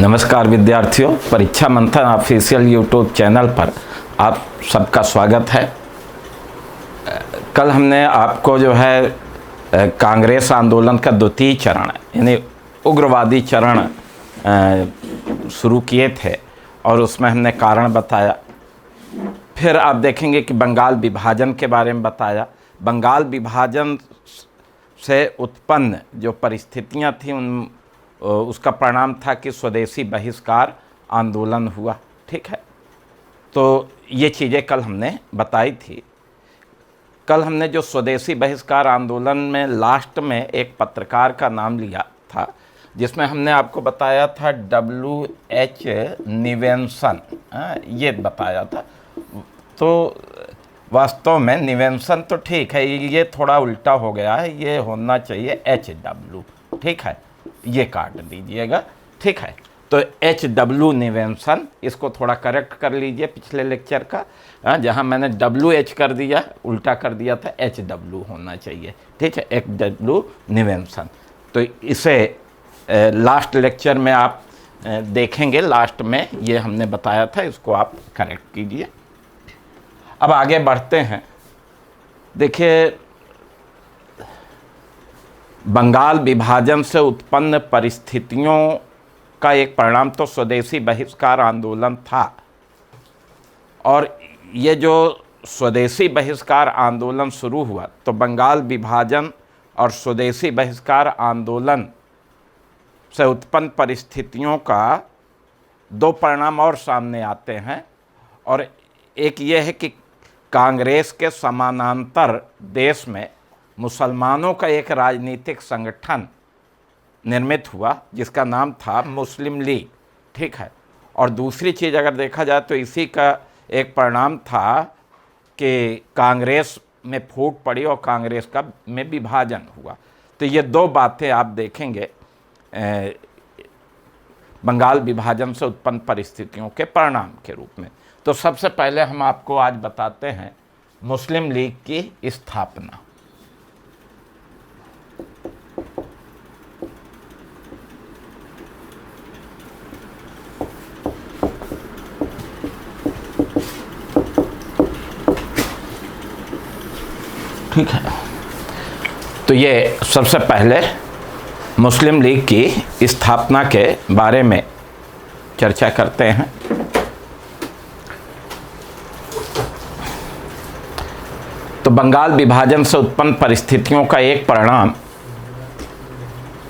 नमस्कार विद्यार्थियों, परीक्षा मंथन ऑफिशियल यूट्यूब चैनल पर आप सबका स्वागत है। कल हमने आपको जो है कांग्रेस आंदोलन का द्वितीय चरण यानी उग्रवादी चरण शुरू किए थे और उसमें हमने कारण बताया। फिर आप देखेंगे कि बंगाल विभाजन के बारे में बताया। बंगाल विभाजन से उत्पन्न जो परिस्थितियां थी उसका परिणाम था कि स्वदेशी बहिष्कार आंदोलन हुआ। ठीक है, तो ये चीज़ें कल हमने बताई थी। कल हमने जो स्वदेशी बहिष्कार आंदोलन में लास्ट में एक पत्रकार का नाम लिया था, जिसमें हमने आपको बताया था W.H. निवेंसन, ये बताया था। तो वास्तव में निवेंसन तो ठीक है, ये थोड़ा उल्टा हो गया है, ये होना चाहिए HW। ठीक है, ये काट दीजिएगा। ठीक है, तो HW निवेंसन, इसको थोड़ा करेक्ट कर लीजिए पिछले लेक्चर का, जहां मैंने WH कर दिया, उल्टा कर दिया था, HW होना चाहिए। ठीक है, HW निवेंसन। तो इसे लास्ट लेक्चर में आप देखेंगे, लास्ट में ये हमने बताया था, इसको आप करेक्ट कीजिए। अब आगे बढ़ते हैं। देखिए, बंगाल विभाजन से उत्पन्न परिस्थितियों का एक परिणाम तो स्वदेशी बहिष्कार आंदोलन था, और ये जो स्वदेशी बहिष्कार आंदोलन शुरू हुआ तो बंगाल विभाजन और स्वदेशी बहिष्कार आंदोलन से उत्पन्न परिस्थितियों का दो परिणाम और सामने आते हैं। और एक ये है कि कांग्रेस के समानांतर देश में मुसलमानों का एक राजनीतिक संगठन निर्मित हुआ जिसका नाम था मुस्लिम लीग। ठीक है, और दूसरी चीज़ अगर देखा जाए तो इसी का एक परिणाम था कि कांग्रेस में फूट पड़ी और कांग्रेस का में विभाजन हुआ। तो ये दो बातें आप देखेंगे बंगाल विभाजन से उत्पन्न परिस्थितियों के परिणाम के रूप में। तो सबसे पहले हम आपको आज बताते हैं मुस्लिम लीग की स्थापना। ठीक है, तो ये सबसे पहले मुस्लिम लीग की स्थापना के बारे में चर्चा करते हैं। तो बंगाल विभाजन से उत्पन्न परिस्थितियों का एक परिणाम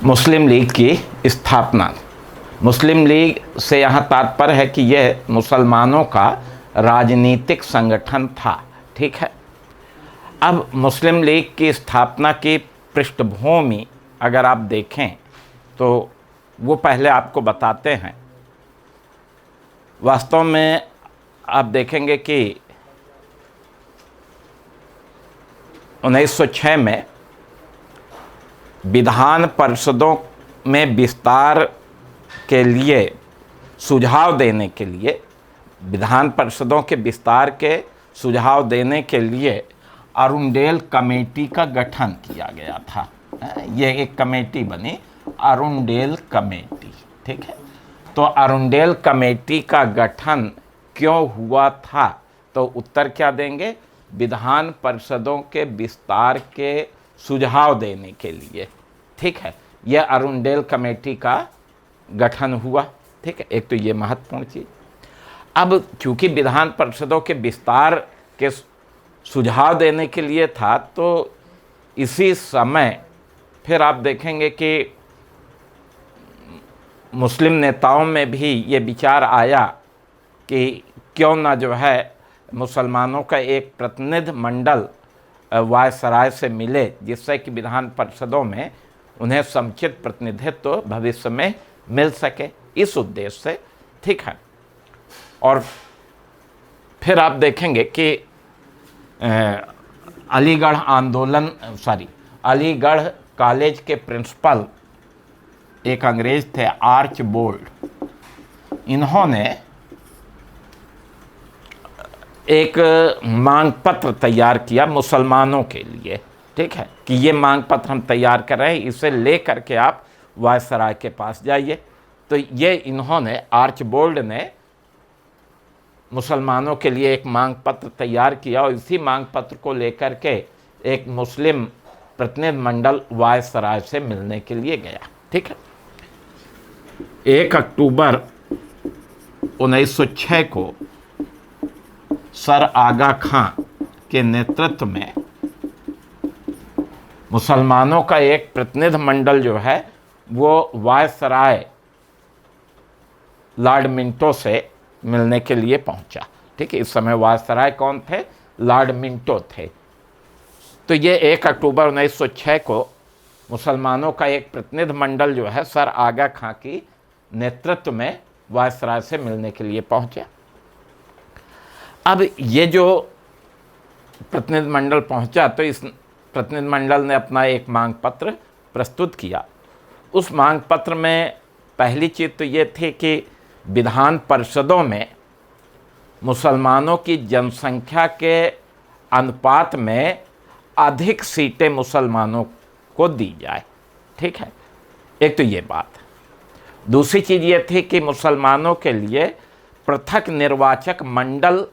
मुस्लिम लीग की स्थापना। मुस्लिम लीग से यहाँ तात्पर्य है कि यह मुसलमानों का राजनीतिक संगठन था। ठीक है, अब मुस्लिम लीग की स्थापना की पृष्ठभूमि अगर आप देखें तो वो पहले आपको बताते हैं। वास्तव में आप देखेंगे कि 1906 में विधान परिषदों में विस्तार के लिए सुझाव देने के लिए, विधान परिषदों के विस्तार के सुझाव देने के लिए अरुंडेल कमेटी का गठन किया गया था। ये एक कमेटी बनी, अरुंडेल कमेटी। ठीक है, तो अरुंडेल कमेटी का गठन क्यों हुआ था, तो उत्तर क्या देंगे? विधान परिषदों के विस्तार के सुझाव देने के लिए। ठीक है, यह अरुंडेल कमेटी का गठन हुआ। ठीक है, एक तो ये महत्वपूर्ण चीज़। अब चूंकि विधान परिषदों के विस्तार के सुझाव देने के लिए था, तो इसी समय फिर आप देखेंगे कि मुस्लिम नेताओं में भी ये विचार आया कि क्यों ना जो है मुसलमानों का एक प्रतिनिधि मंडल वायसराय से मिले, जिससे कि विधान परिषदों में उन्हें समुचित प्रतिनिधित्व भविष्य में मिल सके, इस उद्देश्य से। ठीक है, और फिर आप देखेंगे कि अलीगढ़ कॉलेज के प्रिंसिपल एक अंग्रेज थे, आर्चबोल्ड। इन्होंने एक मांग पत्र तैयार किया मुसलमानों के लिए। ठीक है, कि ये मांग पत्र हम तैयार कर रहे हैं, इसे ले करके आप वायसराय के पास जाइए। तो ये इन्होंने आर्चबोल्ड ने मुसलमानों के लिए एक मांग पत्र तैयार किया और इसी मांग पत्र को लेकर के एक मुस्लिम प्रतिनिधिमंडल वायसराय से मिलने के लिए गया। ठीक है, 1 अक्टूबर 1906 को सर आगा खां के नेतृत्व में मुसलमानों का एक प्रतिनिधिमंडल जो है वो वायसराय लॉर्ड मिंटो से मिलने के लिए पहुंचा। ठीक है, इस समय वायसराय कौन थे? लॉर्ड मिंटो थे। तो ये 1 अक्टूबर 1906 को मुसलमानों का एक प्रतिनिधिमंडल जो है सर आगा खां की नेतृत्व में वायसराय से मिलने के लिए पहुंचा। अब ये जो प्रतिनिधिमंडल पहुंचा तो इस प्रतिनिधिमंडल ने अपना एक मांग पत्र प्रस्तुत किया। उस मांग पत्र में पहली चीज़ तो ये थी कि विधान परिषदों में मुसलमानों की जनसंख्या के अनुपात में अधिक सीटें मुसलमानों को दी जाए। ठीक है, एक तो ये बात। दूसरी चीज़ ये थी कि मुसलमानों के लिए पृथक निर्वाचक मंडल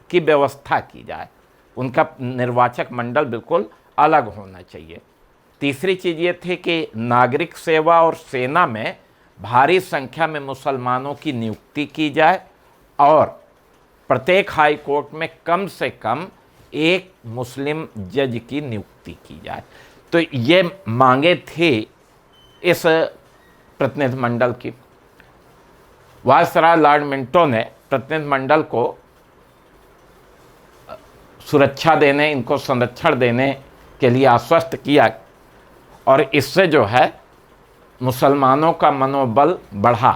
की व्यवस्था की जाए, उनका निर्वाचक मंडल बिल्कुल अलग होना चाहिए। तीसरी चीज़ ये थी कि नागरिक सेवा और सेना में भारी संख्या में मुसलमानों की नियुक्ति की जाए और प्रत्येक हाई कोर्ट में कम से कम एक मुस्लिम जज की नियुक्ति की जाए। तो ये मांगे थी इस प्रतिनिधिमंडल की। वायसराय लॉर्ड मिंटो ने प्रतिनिधिमंडल को सुरक्षा देने, इनको संरक्षण देने के लिए आश्वस्त किया और इससे जो है मुसलमानों का मनोबल बढ़ा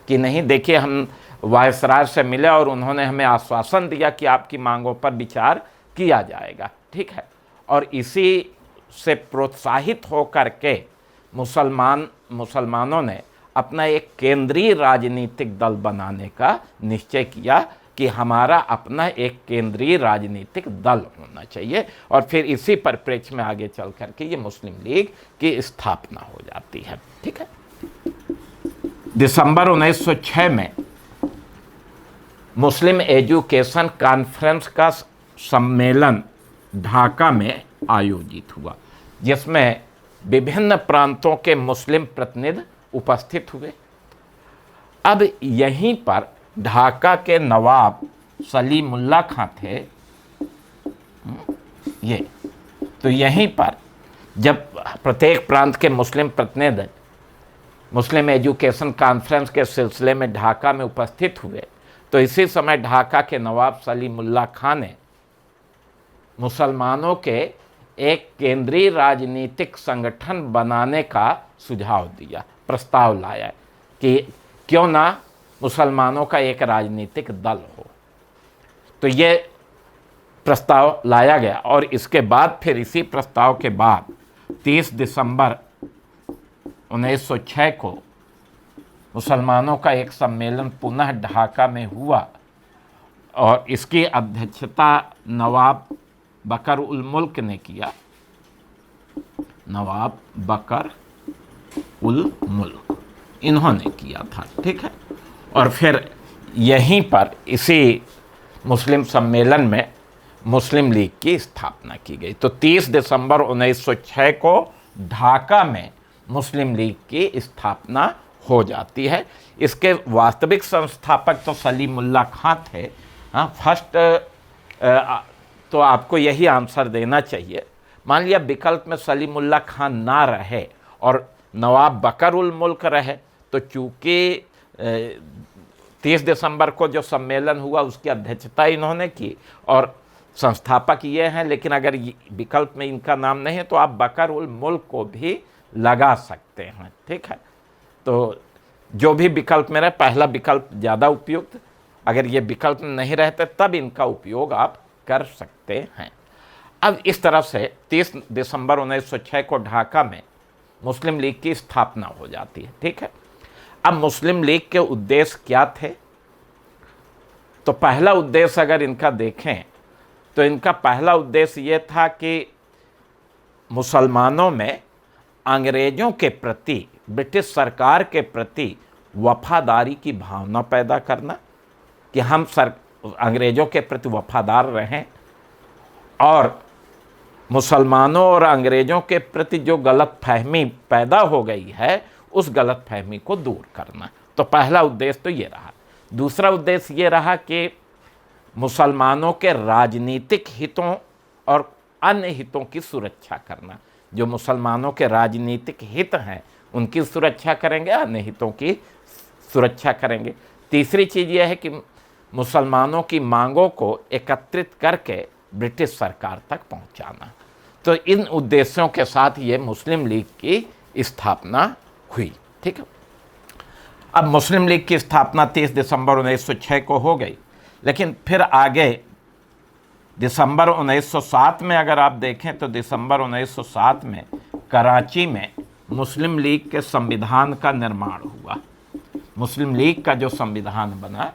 कि नहीं, देखिए हम वायसराय से मिले और उन्होंने हमें आश्वासन दिया कि आपकी मांगों पर विचार किया जाएगा। ठीक है, और इसी से प्रोत्साहित होकर के मुसलमानों ने अपना एक केंद्रीय राजनीतिक दल बनाने का निश्चय किया कि हमारा अपना एक केंद्रीय राजनीतिक दल होना चाहिए और फिर इसी परिप्रेक्ष्य में आगे चल करके ये मुस्लिम लीग की स्थापना हो जाती है। ठीक है, दिसंबर 1906 में मुस्लिम एजुकेशन कॉन्फ्रेंस का सम्मेलन ढाका में आयोजित हुआ जिसमें विभिन्न प्रांतों के मुस्लिम प्रतिनिधि उपस्थित हुए। अब यहीं पर ढाका के नवाब सलीमुल्लाह खां थे। ये तो यहीं पर जब प्रत्येक प्रांत के मुस्लिम प्रतिनिधि मुस्लिम एजुकेशन कॉन्फ्रेंस के सिलसिले में ढाका में उपस्थित हुए तो इसी समय ढाका के नवाब सलीमुल्लाह खां ने मुसलमानों के एक केंद्रीय राजनीतिक संगठन बनाने का सुझाव दिया, प्रस्ताव लाया कि क्यों ना मुसलमानों का एक राजनीतिक दल हो। तो ये प्रस्ताव लाया गया और इसके बाद फिर इसी प्रस्ताव के बाद 30 दिसंबर 1906 को मुसलमानों का एक सम्मेलन पुनः ढाका में हुआ और इसकी अध्यक्षता नवाब बकर उल मुल्क ने किया। नवाब बकर उल मुल्क इन्होंने किया था। ठीक है, और फिर यहीं पर इसी मुस्लिम सम्मेलन में मुस्लिम लीग की स्थापना की गई। तो 30 दिसंबर 1906 को ढाका में मुस्लिम लीग की स्थापना हो जाती है। इसके वास्तविक संस्थापक तो सलीमुल्लाह खां थे। हाँ, फर्स्ट तो आपको यही आंसर देना चाहिए। मान लिया विकल्प में सलीमुल्लाह खां ना रहे और नवाब बकर उल मुल्क रहे तो चूँकि 30 दिसंबर को जो सम्मेलन हुआ उसकी अध्यक्षता इन्होंने की और संस्थापक ये हैं, लेकिन अगर विकल्प में इनका नाम नहीं है तो आप बकर उल मुल्क को भी लगा सकते हैं। ठीक है, तो जो भी विकल्प में रहे, पहला विकल्प ज़्यादा उपयुक्त, अगर ये विकल्प नहीं रहते तब इनका उपयोग आप कर सकते हैं। अब इस तरह से 30 दिसंबर 1906 को ढाका में मुस्लिम लीग की स्थापना हो जाती है। ठीक है, अब मुस्लिम लीग के उद्देश्य क्या थे? तो पहला उद्देश्य अगर इनका देखें तो इनका पहला उद्देश्य ये था कि मुसलमानों में अंग्रेज़ों के प्रति, ब्रिटिश सरकार के प्रति वफादारी की भावना पैदा करना कि हम अंग्रेज़ों के प्रति वफादार रहें, और मुसलमानों और अंग्रेज़ों के प्रति जो गलत फहमी पैदा हो गई है उस गलत फहमी को दूर करना। तो पहला उद्देश्य तो ये रहा। दूसरा उद्देश्य ये रहा कि मुसलमानों के राजनीतिक हितों और अन्य हितों की सुरक्षा करना। जो मुसलमानों के राजनीतिक हित हैं उनकी सुरक्षा करेंगे, अन्य हितों की सुरक्षा करेंगे। तीसरी चीज़ यह है कि मुसलमानों की मांगों को एकत्रित करके ब्रिटिश सरकार तक पहुंचाना। तो इन उद्देश्यों के साथ ये मुस्लिम लीग की स्थापना हुई। ठीक है। अब मुस्लिम लीग की स्थापना 30 दिसंबर 1906 को हो गई, लेकिन फिर आगे दिसंबर 1907 में अगर आप देखें तो दिसंबर 1907 में कराची में मुस्लिम लीग के संविधान का निर्माण हुआ। मुस्लिम लीग का जो संविधान बना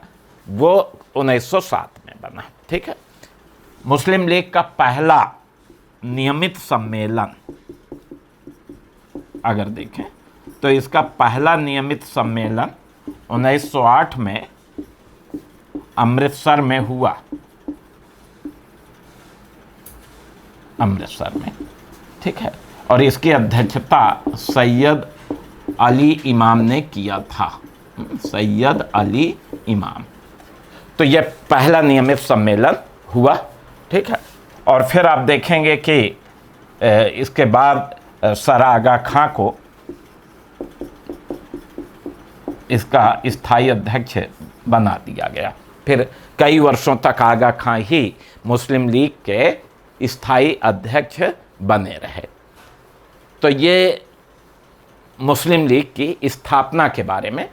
वो 1907 में बना। ठीक है। मुस्लिम लीग का पहला नियमित सम्मेलन अगर देखें तो इसका पहला नियमित सम्मेलन 1908 में अमृतसर में हुआ। अमृतसर में, ठीक है। और इसकी अध्यक्षता सैयद अली इमाम ने किया था। सैयद अली इमाम। तो यह पहला नियमित सम्मेलन हुआ। ठीक है। और फिर आप देखेंगे कि इसके बाद सर आगा खां को इसका स्थायी अध्यक्ष बना दिया गया। फिर कई वर्षों तक आगा खां ही मुस्लिम लीग के स्थायी अध्यक्ष बने रहे। तो ये मुस्लिम लीग की स्थापना के बारे में।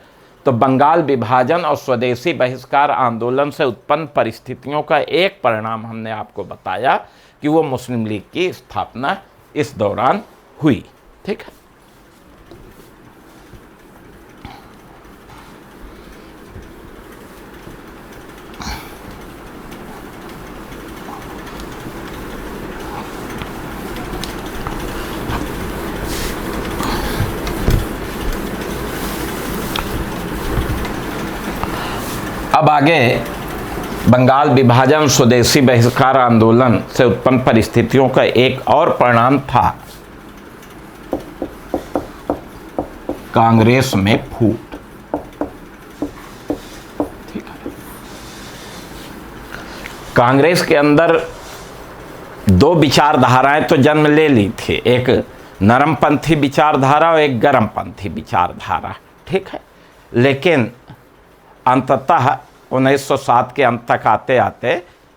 तो बंगाल विभाजन और स्वदेशी बहिष्कार आंदोलन से उत्पन्न परिस्थितियों का एक परिणाम हमने आपको बताया कि वो मुस्लिम लीग की स्थापना इस दौरान हुई। ठीक है। अब आगे बंगाल विभाजन स्वदेशी बहिष्कार आंदोलन से उत्पन्न परिस्थितियों का एक और परिणाम था कांग्रेस में फूट। ठीक है। कांग्रेस के अंदर दो विचारधाराएं तो जन्म ले ली थी, एक नरमपंथी विचारधारा और एक गर्मपंथी विचारधारा। ठीक है। लेकिन अंततः 1907 के अंत तक आते आते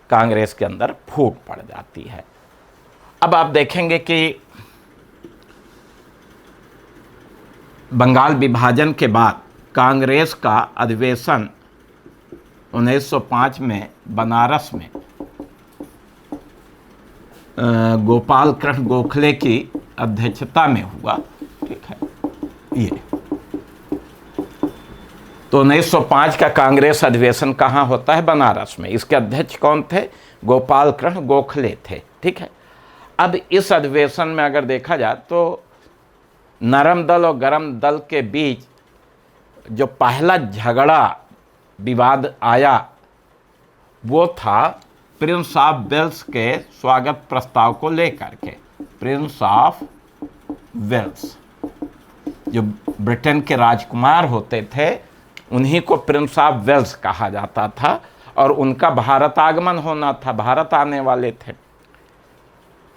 कांग्रेस के अंदर फूट पड़ जाती है। अब आप देखेंगे कि बंगाल विभाजन के बाद कांग्रेस का अधिवेशन 1905 में बनारस में गोपाल कृष्ण गोखले की अध्यक्षता में हुआ। ठीक है। ये तो 1905 का कांग्रेस अधिवेशन कहाँ होता है? बनारस में। इसके अध्यक्ष कौन थे? गोपाल कृष्ण गोखले थे। ठीक है। अब इस अधिवेशन में अगर देखा जाए तो नरम दल और गरम दल के बीच जो पहला झगड़ा विवाद आया वो था प्रिंस ऑफ वेल्स के स्वागत प्रस्ताव को लेकर के। प्रिंस ऑफ वेल्स जो ब्रिटेन के राजकुमार होते थे उन्हीं को प्रिंस ऑफ वेल्स कहा जाता था, और उनका भारत आगमन होना था, भारत आने वाले थे।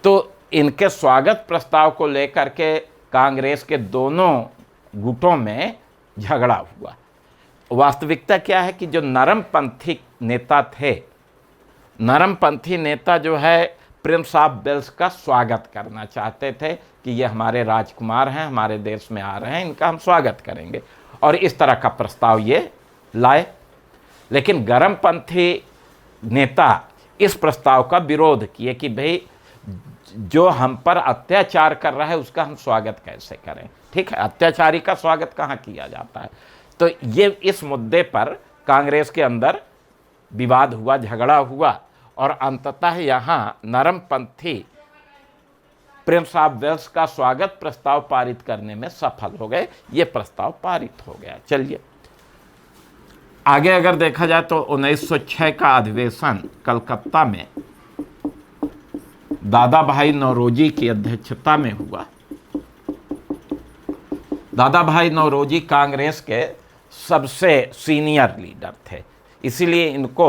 तो इनके स्वागत प्रस्ताव को लेकर के कांग्रेस के दोनों गुटों में झगड़ा हुआ। वास्तविकता क्या है कि जो नरमपंथी नेता थे, नरमपंथी नेता जो है प्रिंस ऑफ वेल्स का स्वागत करना चाहते थे कि ये हमारे राजकुमार हैं, हमारे देश में आ रहे हैं, इनका हम स्वागत करेंगे, और इस तरह का प्रस्ताव ये लाए। लेकिन गर्मपंथी नेता इस प्रस्ताव का विरोध किए कि भाई जो हम पर अत्याचार कर रहा है उसका हम स्वागत कैसे करें। ठीक है। अत्याचारी का स्वागत कहाँ किया जाता है। तो ये इस मुद्दे पर कांग्रेस के अंदर विवाद हुआ, झगड़ा हुआ, और अंततः यहाँ नरमपंथी प्रिंस ऑफ वेल्स का स्वागत प्रस्ताव पारित करने में सफल हो गए। ये प्रस्ताव पारित हो गया। चलिए, आगे अगर देखा जाए तो 1906 का अधिवेशन कलकत्ता में दादा भाई नौरोजी की अध्यक्षता में हुआ। दादा भाई नौरोजी कांग्रेस के सबसे सीनियर लीडर थे, इसीलिए इनको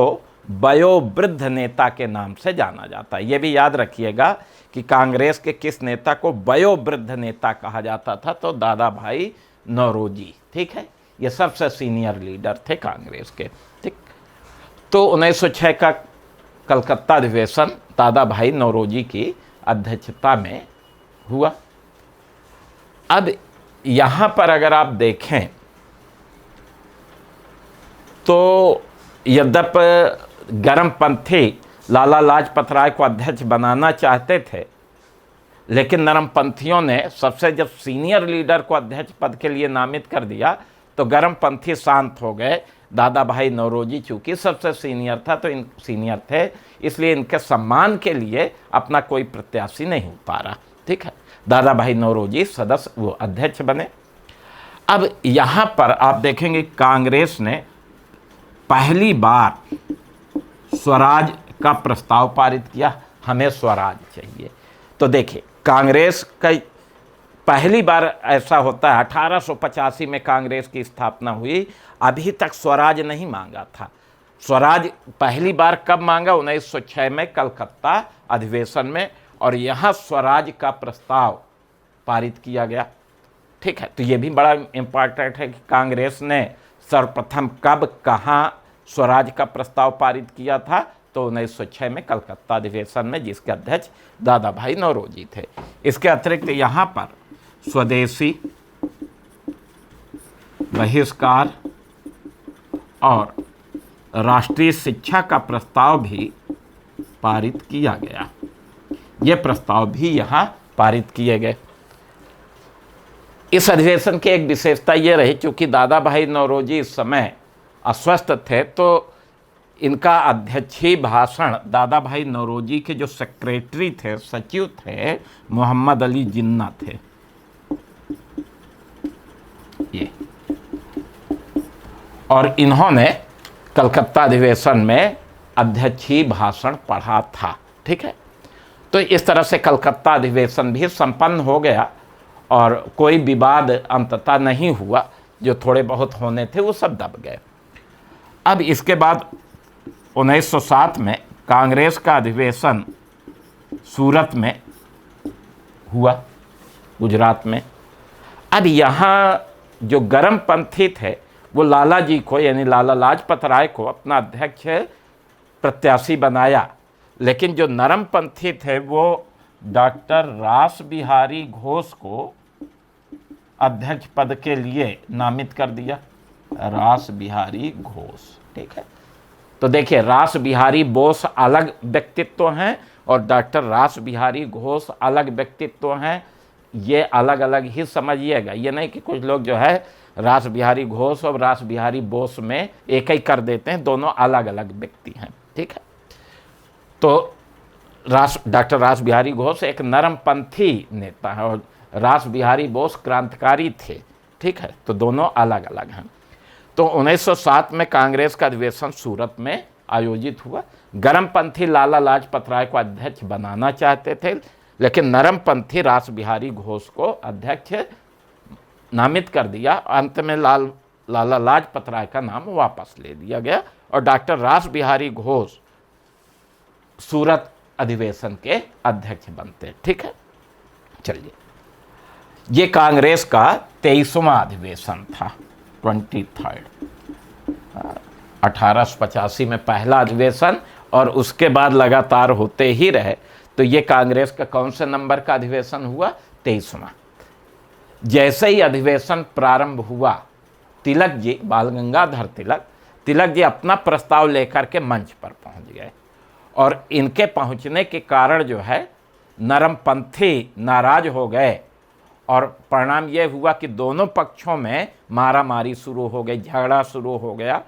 वयोवृद्ध नेता के नाम से जाना जाता है। यह भी याद रखिएगा कि कांग्रेस के किस नेता को वयोवृद्ध नेता कहा जाता था, तो दादा भाई नौरोजी। ठीक है, ये सबसे सीनियर लीडर थे कांग्रेस के। ठीक, तो 1906 का कलकत्ता अधिवेशन दादा भाई नौरोजी की अध्यक्षता में हुआ। अब यहाँ पर अगर आप देखें तो यद्यपि गर्मपंथी लाला लाजपत राय को अध्यक्ष बनाना चाहते थे, लेकिन नरमपंथियों ने सबसे जब सीनियर लीडर को अध्यक्ष पद के लिए नामित कर दिया तो गर्मपंथी शांत हो गए। दादा भाई नौरोजी चूंकि सबसे सीनियर था तो इन सीनियर थे, इसलिए इनके सम्मान के लिए अपना कोई प्रत्याशी नहीं उतारा। ठीक है, दादा भाई नौरोजी सदस्य वो अध्यक्ष बने। अब यहाँ पर आप देखेंगे कांग्रेस ने पहली बार स्वराज का प्रस्ताव पारित किया, हमें स्वराज चाहिए। तो देखिए कांग्रेस का पहली बार ऐसा होता है, 1885 में कांग्रेस की स्थापना हुई, अभी तक स्वराज नहीं मांगा था। स्वराज पहली बार कब मांगा? 1906 में कलकत्ता अधिवेशन में, और यहाँ स्वराज का प्रस्ताव पारित किया गया। ठीक है, तो ये भी बड़ा इम्पॉर्टेंट है कि कांग्रेस ने सर्वप्रथम कब कहाँ स्वराज का प्रस्ताव पारित किया था, तो 1906 में कलकत्ता अधिवेशन में, जिसके अध्यक्ष दादा भाई नौरोजी थे। इसके अतिरिक्त यहाँ पर स्वदेशी, बहिष्कार और राष्ट्रीय शिक्षा का प्रस्ताव भी पारित किया गया। ये प्रस्ताव भी यहाँ पारित किए गए। इस अधिवेशन की एक विशेषता ये रही, चूँकि दादा भाई नौरोजी इस समय अस्वस्थ थे, तो इनका अध्यक्षीय भाषण दादा भाई नौरोजी के जो सेक्रेटरी थे, सचिव थे, मोहम्मद अली जिन्ना थे। ये और इन्होंने कलकत्ता अधिवेशन में अध्यक्षीय भाषण पढ़ा था। ठीक है, तो इस तरह से कलकत्ता अधिवेशन भी संपन्न हो गया और कोई विवाद अंततः नहीं हुआ। जो थोड़े बहुत होने थे वो सब दब गए। अब इसके बाद 1907 में कांग्रेस का अधिवेशन सूरत में हुआ, गुजरात में। अब यहाँ जो गर्मपंथी थे वो लाला जी को, यानी लाला लाजपत राय को अपना अध्यक्ष प्रत्याशी बनाया, लेकिन जो नरमपंथी थे वो डॉक्टर रास बिहारी घोष को अध्यक्ष पद के लिए नामित कर दिया। रास बिहारी घोष। ठीक है, तो देखिए रास बिहारी बोस अलग व्यक्तित्व हैं और डॉक्टर रास बिहारी घोष अलग व्यक्तित्व हैं। ये अलग अलग ही समझिएगा, ये नहीं कि कुछ लोग जो है रास बिहारी घोष और रास बिहारी बोस में एक ही कर देते हैं, दोनों अलग अलग व्यक्ति हैं। ठीक है, तो डॉक्टर रास बिहारी घोष एक नरमपंथी नेता है और रास बिहारी बोस क्रांतिकारी थे। ठीक है, तो दोनों अलग अलग हैं। तो 1907 में कांग्रेस का अधिवेशन सूरत में आयोजित हुआ। गर्मपंथी लाला लाजपत राय को अध्यक्ष बनाना चाहते थे, लेकिन नरमपंथी रास बिहारी घोष को अध्यक्ष नामित कर दिया। अंत में लाला लाजपत राय का नाम वापस ले लिया गया और डॉक्टर रास बिहारी घोष सूरत अधिवेशन के अध्यक्ष बनते। ठीक है, चलिए, ये कांग्रेस का 23वां अधिवेशन था, 23rd। 1885 में पहला अधिवेशन और उसके बाद लगातार होते ही रहे। तो ये कांग्रेस का कौन से नंबर का अधिवेशन हुआ? 23वां। जैसे ही अधिवेशन प्रारंभ हुआ, तिलक जी, बाल गंगाधर तिलक जी अपना प्रस्ताव लेकर के मंच पर पहुंच गए और इनके पहुंचने के कारण जो है नरमपंथी नाराज हो गए और परिणाम यह हुआ कि दोनों पक्षों में मारामारी शुरू हो गई, झगड़ा शुरू हो गया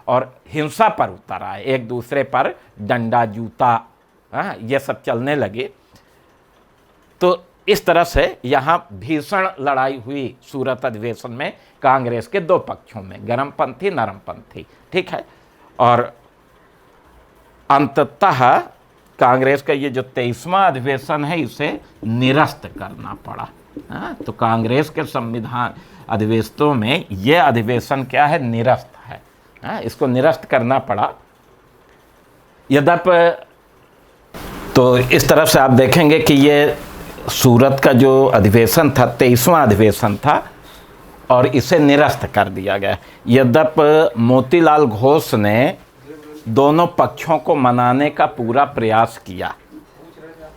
और हिंसा पर उतर आए, एक दूसरे पर डंडा जूता ये सब चलने लगे। तो इस तरह से यहाँ भीषण लड़ाई हुई सूरत अधिवेशन में कांग्रेस के दो पक्षों में, गर्मपंथी नरमपंथी, ठीक है। और अंततः कांग्रेस का ये जो 23वां अधिवेशन है इसे निरस्त करना पड़ा। तो कांग्रेस के संविधान अधिवेशनों में ये अधिवेशन क्या है, निरस्त है। इसको निरस्त करना पड़ा। यद्यपि तो इस तरफ से आप देखेंगे कि ये सूरत का जो अधिवेशन था 23वां अधिवेशन था और इसे निरस्त कर दिया गया। यद्यपि मोतीलाल घोष ने दोनों पक्षों को मनाने का पूरा प्रयास किया,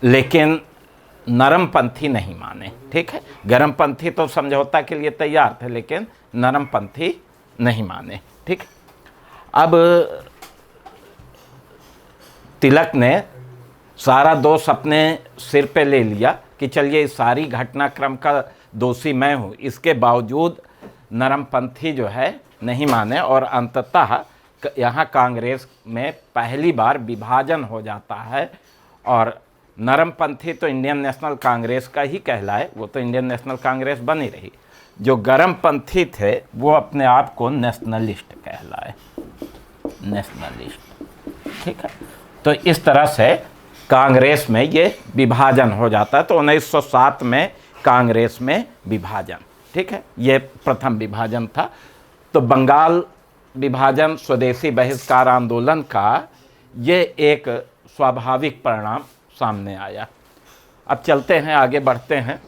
लेकिन नरमपंथी नहीं माने, ठीक है। गर्मपंथी तो समझौता के लिए तैयार थे, लेकिन नरमपंथी नहीं माने, ठीक। अब तिलक ने सारा दोष अपने सिर पे ले लिया कि चलिए इस सारी घटनाक्रम का दोषी मैं हूँ। इसके बावजूद नरमपंथी जो है नहीं माने और अंततः यहाँ कांग्रेस में पहली बार विभाजन हो जाता है। और नरमपंथी तो इंडियन नेशनल कांग्रेस का ही कहलाए, वो तो इंडियन नेशनल कांग्रेस बनी रही। जो गर्मपंथी थे वो अपने आप को नेशनलिस्ट कहलाए, नेशनलिस्ट, ठीक है। तो इस तरह से कांग्रेस में ये विभाजन हो जाता है। तो 1907 में कांग्रेस में विभाजन, ठीक है, ये प्रथम विभाजन था। तो बंगाल विभाजन, स्वदेशी बहिष्कार आंदोलन का ये एक स्वाभाविक परिणाम सामने आया। अब चलते हैं, आगे बढ़ते हैं।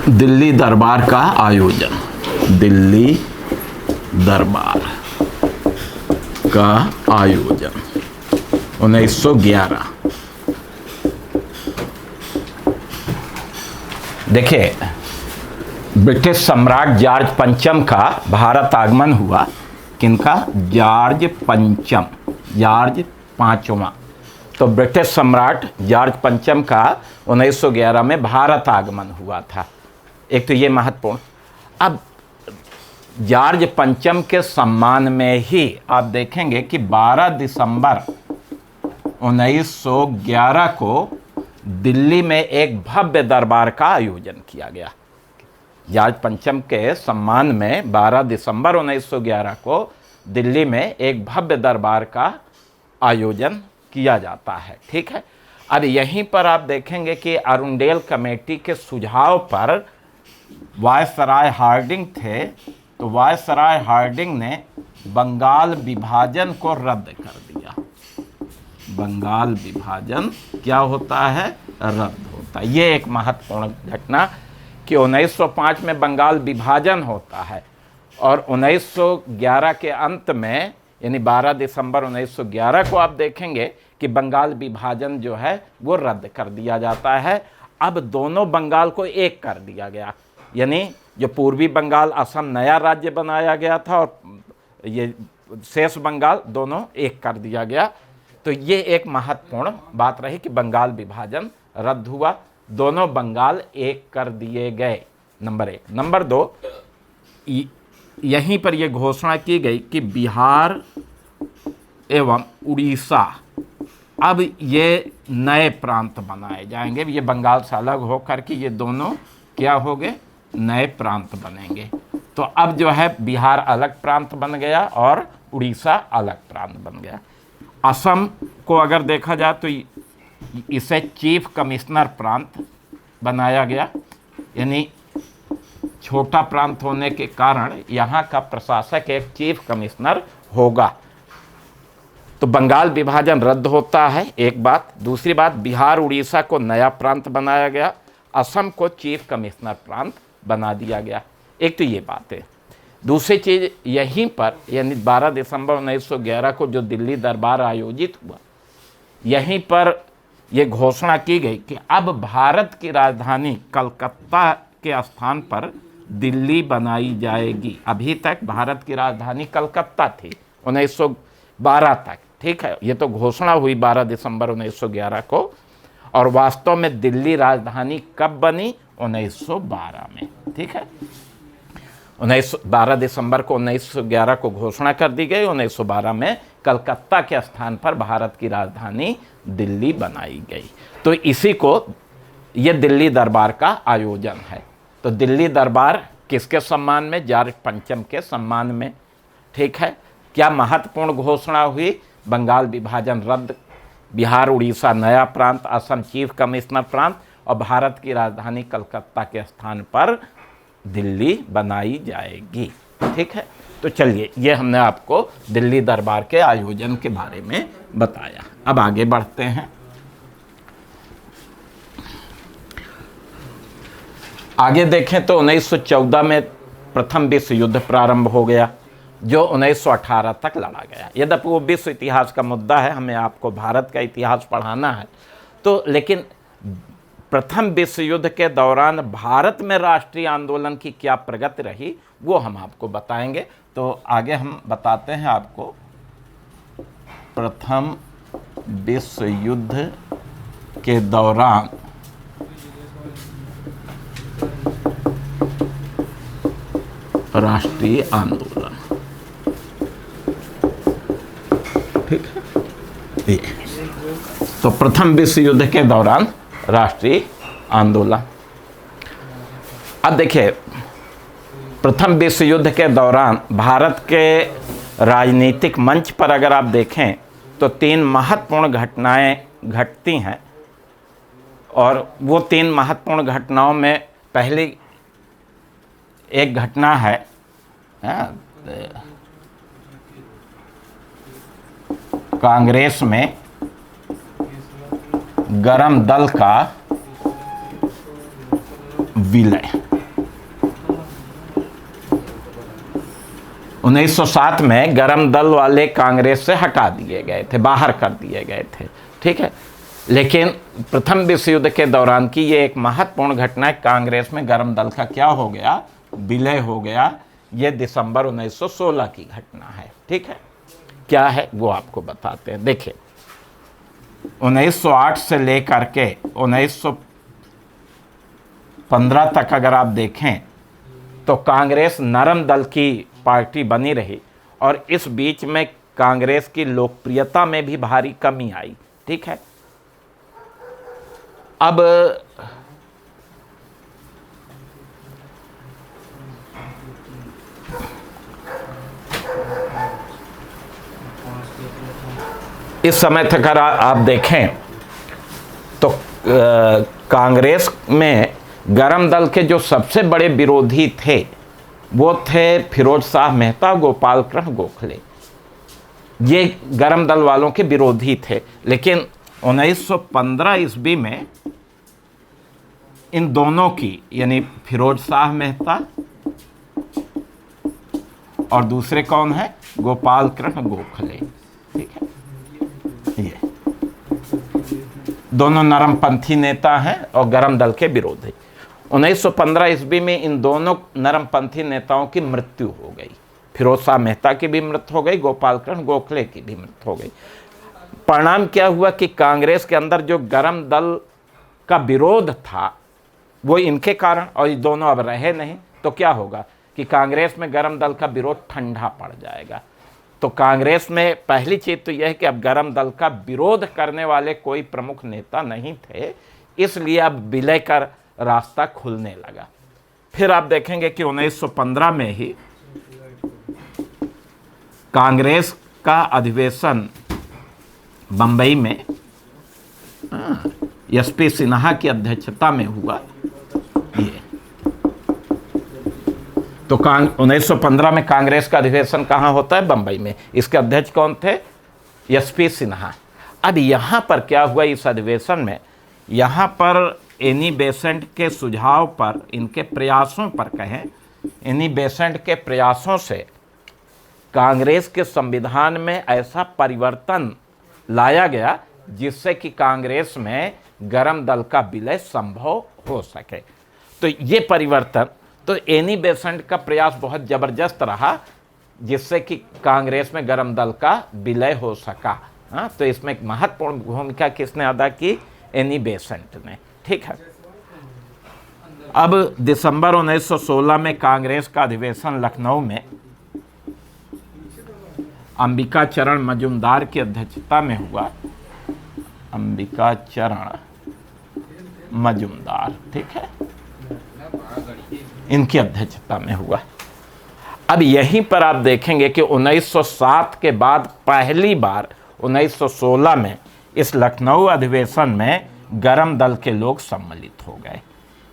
दिल्ली दरबार का आयोजन, दिल्ली दरबार का आयोजन 1911। देखिए, ब्रिटिश सम्राट जॉर्ज पंचम का भारत आगमन हुआ। किनका? जॉर्ज पंचम, जॉर्ज पांचवा। तो ब्रिटिश सम्राट जॉर्ज पंचम का 1911 में भारत आगमन हुआ था। एक तो ये महत्वपूर्ण। अब जॉर्ज पंचम के सम्मान में ही आप देखेंगे कि 12 दिसंबर 1911 को दिल्ली में एक भव्य दरबार का आयोजन किया गया। जॉर्ज पंचम के सम्मान में 12 दिसंबर 1911 को दिल्ली में एक भव्य दरबार का आयोजन किया जाता है, ठीक है। अब यहीं पर आप देखेंगे कि अरुंडेल कमेटी के सुझाव पर वायसराय हार्डिंग थे। तो वायसराय हार्डिंग ने बंगाल विभाजन को रद्द कर दिया। बंगाल विभाजन क्या होता है? रद्द होता है। ये एक महत्वपूर्ण घटना कि 1905 में बंगाल विभाजन होता है और 1911 के अंत में, यानी 12 दिसंबर 1911 को आप देखेंगे कि बंगाल विभाजन जो है वो रद्द कर दिया जाता है। अब दोनों बंगाल को एक कर दिया गया, यानी जो पूर्वी बंगाल असम नया राज्य बनाया गया था और ये शेष बंगाल दोनों एक कर दिया गया। तो ये एक महत्वपूर्ण बात रही कि बंगाल विभाजन रद्द हुआ, दोनों बंगाल एक कर दिए गए, नंबर 1। नंबर 2, यहीं पर यह घोषणा की गई कि बिहार एवं उड़ीसा अब ये नए प्रांत बनाए जाएंगे। ये बंगाल से अलग होकर के ये दोनों क्या हो गए? नए प्रांत बनेंगे। तो अब जो है बिहार अलग प्रांत बन गया और उड़ीसा अलग प्रांत बन गया। असम को अगर देखा जाए तो इसे चीफ कमिश्नर प्रांत बनाया गया, यानी छोटा प्रांत होने के कारण यहाँ का प्रशासक एक चीफ कमिश्नर होगा। तो बंगाल विभाजन रद्द होता है, एक बात। दूसरी बात, बिहार उड़ीसा को नया प्रांत बनाया गया, असम को चीफ कमिश्नर प्रांत बना दिया गया। एक तो ये बात है। दूसरी चीज़, यहीं पर यानी 12 दिसंबर 1911 को जो दिल्ली दरबार आयोजित हुआ, यहीं पर यह घोषणा की गई कि अब भारत की राजधानी कलकत्ता के स्थान पर दिल्ली बनाई जाएगी। अभी तक भारत की राजधानी कलकत्ता थी 1912 तक, ठीक है। ये तो घोषणा हुई 12 दिसंबर 1911 को, और वास्तव में दिल्ली राजधानी कब बनी? 1912 में, ठीक है। 12 दिसंबर को 1911 को घोषणा कर दी गई। 1912 में कलकत्ता के स्थान पर भारत की राजधानी दिल्ली बनाई गई। तो इसी को ये दिल्ली दरबार का आयोजन है। तो दिल्ली दरबार किसके सम्मान में? जॉर्ज पंचम के सम्मान में, ठीक है। क्या महत्वपूर्ण घोषणा हुई? बंगाल विभाजन रद्द, बिहार उड़ीसा नया प्रांत, असम चीफ कमिश्नर प्रांत, और भारत की राजधानी कलकत्ता के स्थान पर दिल्ली बनाई जाएगी, ठीक है। तो चलिए, ये हमने आपको दिल्ली दरबार के आयोजन के बारे में बताया। अब आगे बढ़ते हैं। आगे देखें तो 1914 में प्रथम विश्व युद्ध प्रारंभ हो गया, जो 1918 तक लड़ा गया। यद्यपि वो विश्व इतिहास का मुद्दा है, हमें आपको भारत का इतिहास पढ़ाना है, तो लेकिन प्रथम विश्व युद्ध के दौरान भारत में राष्ट्रीय आंदोलन की क्या प्रगति रही वो हम आपको बताएंगे। तो आगे हम बताते हैं आपको प्रथम विश्व युद्ध के दौरान राष्ट्रीय आंदोलन, ठीक है। तो प्रथम विश्व युद्ध के दौरान राष्ट्रीय आंदोलन। अब देखिए, प्रथम विश्व युद्ध के दौरान भारत के राजनीतिक मंच पर अगर आप देखें तो 3 महत्वपूर्ण घटनाएं घटती हैं, और वो 3 महत्वपूर्ण घटनाओं में पहली एक घटना है कांग्रेस में गरम दल का विलय। 1907 में गरम दल वाले कांग्रेस से हटा दिए गए थे, बाहर कर दिए गए थे, ठीक है। लेकिन प्रथम विश्व युद्ध के दौरान की ये एक महत्वपूर्ण घटना है, कांग्रेस में गरम दल का क्या हो गया? विलय हो गया। ये दिसंबर 1916 की घटना है, ठीक है। क्या है वो आपको बताते हैं। देखिए, 1908 से लेकर के 1915 तक अगर आप देखें तो कांग्रेस नरम दल की पार्टी बनी रही, और इस बीच में कांग्रेस की लोकप्रियता में भी भारी कमी आई, ठीक है। अब इस समय तक अगर आप देखें तो कांग्रेस में गरम दल के जो सबसे बड़े विरोधी थे वो थे फिरोज शाह मेहता, गोपाल कृष्ण गोखले। ये गरम दल वालों के विरोधी थे। लेकिन 1915 ईस्वी में इन दोनों की, यानी फिरोज शाह मेहता और दूसरे कौन है? गोपाल कृष्ण गोखले, ठीक है। ये दोनों नरमपंथी नेता हैं और गरम दल के विरोधी। 1915 ईस्वी में इन दोनों नरमपंथी नेताओं की मृत्यु हो गई। फिरोज शाह मेहता की भी मृत्यु हो गई, गोपाल कृष्ण गोखले की भी मृत्यु हो गई। परिणाम क्या हुआ कि कांग्रेस के अंदर जो गरम दल का विरोध था वो इनके कारण, और ये दोनों अब रहे नहीं, तो क्या होगा कि कांग्रेस में गरम दल का विरोध ठंडा पड़ जाएगा। तो कांग्रेस में पहली चीज तो यह है कि अब गरम दल का विरोध करने वाले कोई प्रमुख नेता नहीं थे, इसलिए अब विलय का रास्ता खुलने लगा। फिर आप देखेंगे कि 1915 में ही कांग्रेस का अधिवेशन बंबई में एसपी सिन्हा की अध्यक्षता में हुआ। ये तो 1915 में कांग्रेस का अधिवेशन कहाँ होता है? बंबई में। इसके अध्यक्ष कौन थे? एसपी सिन्हा। अब यहाँ पर क्या हुआ इस अधिवेशन में? यहाँ पर एनी बेसेंट के सुझाव पर, इनके प्रयासों पर कहें, एनी बेसेंट के प्रयासों से कांग्रेस के संविधान में ऐसा परिवर्तन लाया गया जिससे कि कांग्रेस में गरम दल का विलय संभव हो सके। तो ये परिवर्तन तो एनी बेसेंट का प्रयास बहुत ज़बरदस्त रहा, जिससे कि कांग्रेस में गरम दल का विलय हो सका। हाँ, तो इसमें एक महत्वपूर्ण भूमिका किसने अदा की? एनी बेसेंट ने। ठीक है। अब दिसंबर 1916 में कांग्रेस का अधिवेशन लखनऊ में अंबिका चरण मजूमदार की अध्यक्षता में हुआ। अंबिका चरण मजूमदार, ठीक है, इनकी अध्यक्षता में हुआ। अब यहीं पर आप देखेंगे कि 1907 के बाद पहली बार 1916 में इस लखनऊ अधिवेशन में गरम दल के लोग सम्मिलित हो गए।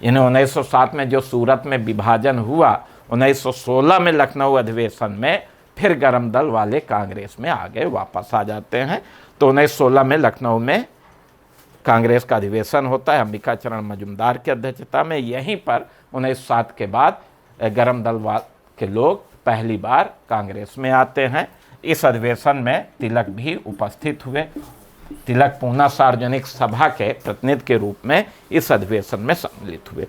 इन्हें 1907 में जो सूरत में विभाजन हुआ, 1916 में लखनऊ अधिवेशन में फिर गरम दल वाले कांग्रेस में आ गए, वापस आ जाते हैं। तो 1916 में लखनऊ में कांग्रेस का अधिवेशन होता है अंबिका चरण मजूमदार की अध्यक्षता में। यहीं पर 1907 के बाद गरम दल के लोग पहली बार कांग्रेस में आते हैं। इस अधिवेशन में तिलक भी उपस्थित हुए। तिलक पूना सार्वजनिक सभा के प्रतिनिधि के रूप में इस अधिवेशन में सम्मिलित हुए।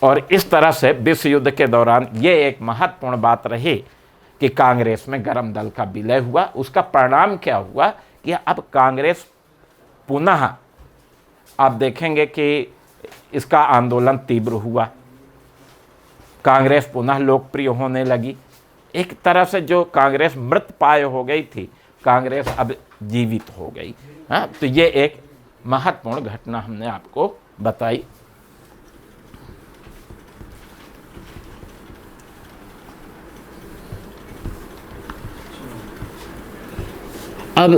और इस तरह से विश्व युद्ध के दौरान ये एक महत्वपूर्ण बात रही कि कांग्रेस में गरम दल का विलय हुआ। उसका परिणाम क्या हुआ कि अब कांग्रेस पुनः, आप देखेंगे कि इसका आंदोलन तीव्र हुआ, कांग्रेस पुनः लोकप्रिय होने लगी। एक तरह से जो कांग्रेस मृत पाय हो गई थी, कांग्रेस अब जीवित हो गई। हाँ, तो ये एक महत्वपूर्ण घटना हमने आपको बताई। अब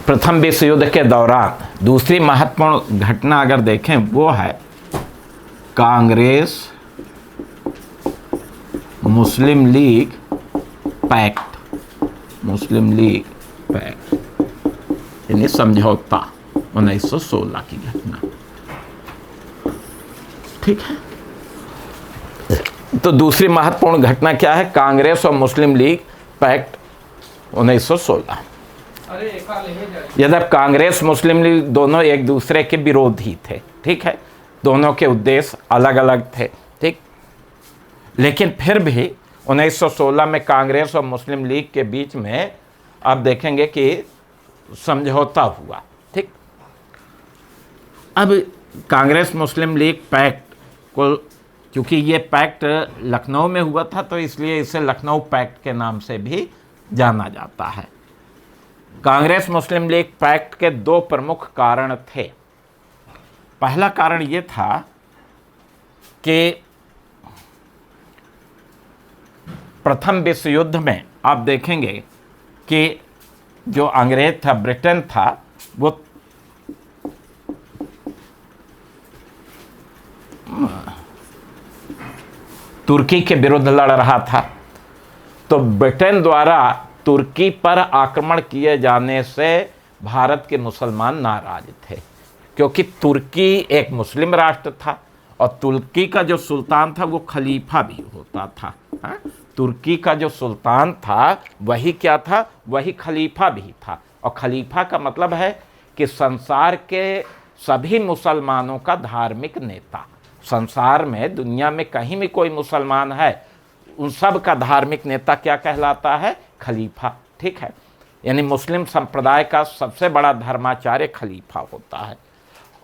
प्रथम विश्व युद्ध के दौरान दूसरी महत्वपूर्ण घटना अगर देखें, वो है कांग्रेस मुस्लिम लीग पैक्ट। मुस्लिम लीग पैक्ट यानी समझौता, 1916 की घटना। ठीक है। तो दूसरी महत्वपूर्ण घटना क्या है? कांग्रेस और मुस्लिम लीग पैक्ट 1916। यद्यपि कांग्रेस मुस्लिम लीग दोनों एक दूसरे के विरोधी थे, ठीक है, दोनों के उद्देश्य अलग अलग थे, ठीक, लेकिन फिर भी 1916 में कांग्रेस और मुस्लिम लीग के बीच में आप देखेंगे कि समझौता हुआ। ठीक। अब कांग्रेस मुस्लिम लीग पैक्ट को, क्योंकि ये पैक्ट लखनऊ में हुआ था, तो इसलिए इसे लखनऊ पैक्ट के नाम से भी जाना जाता है। कांग्रेस मुस्लिम लीग पैक्ट के दो प्रमुख कारण थे। पहला कारण ये था कि प्रथम विश्व युद्ध में आप देखेंगे कि जो अंग्रेज था, ब्रिटेन था, वो तुर्की के विरुद्ध लड़ रहा था। तो ब्रिटेन द्वारा तुर्की पर आक्रमण किए जाने से भारत के मुसलमान नाराज थे, क्योंकि तुर्की एक मुस्लिम राष्ट्र था और तुर्की का जो सुल्तान था वो खलीफा भी होता था। हाँ? तुर्की का जो सुल्तान था वही क्या था? वही खलीफा भी था। और खलीफा का मतलब है कि संसार के सभी मुसलमानों का धार्मिक नेता। संसार में, दुनिया में कहीं भी कोई मुसलमान है, उन सब का धार्मिक नेता क्या कहलाता है? खलीफा। ठीक है। यानी मुस्लिम संप्रदाय का सबसे बड़ा धर्माचार्य खलीफा होता है,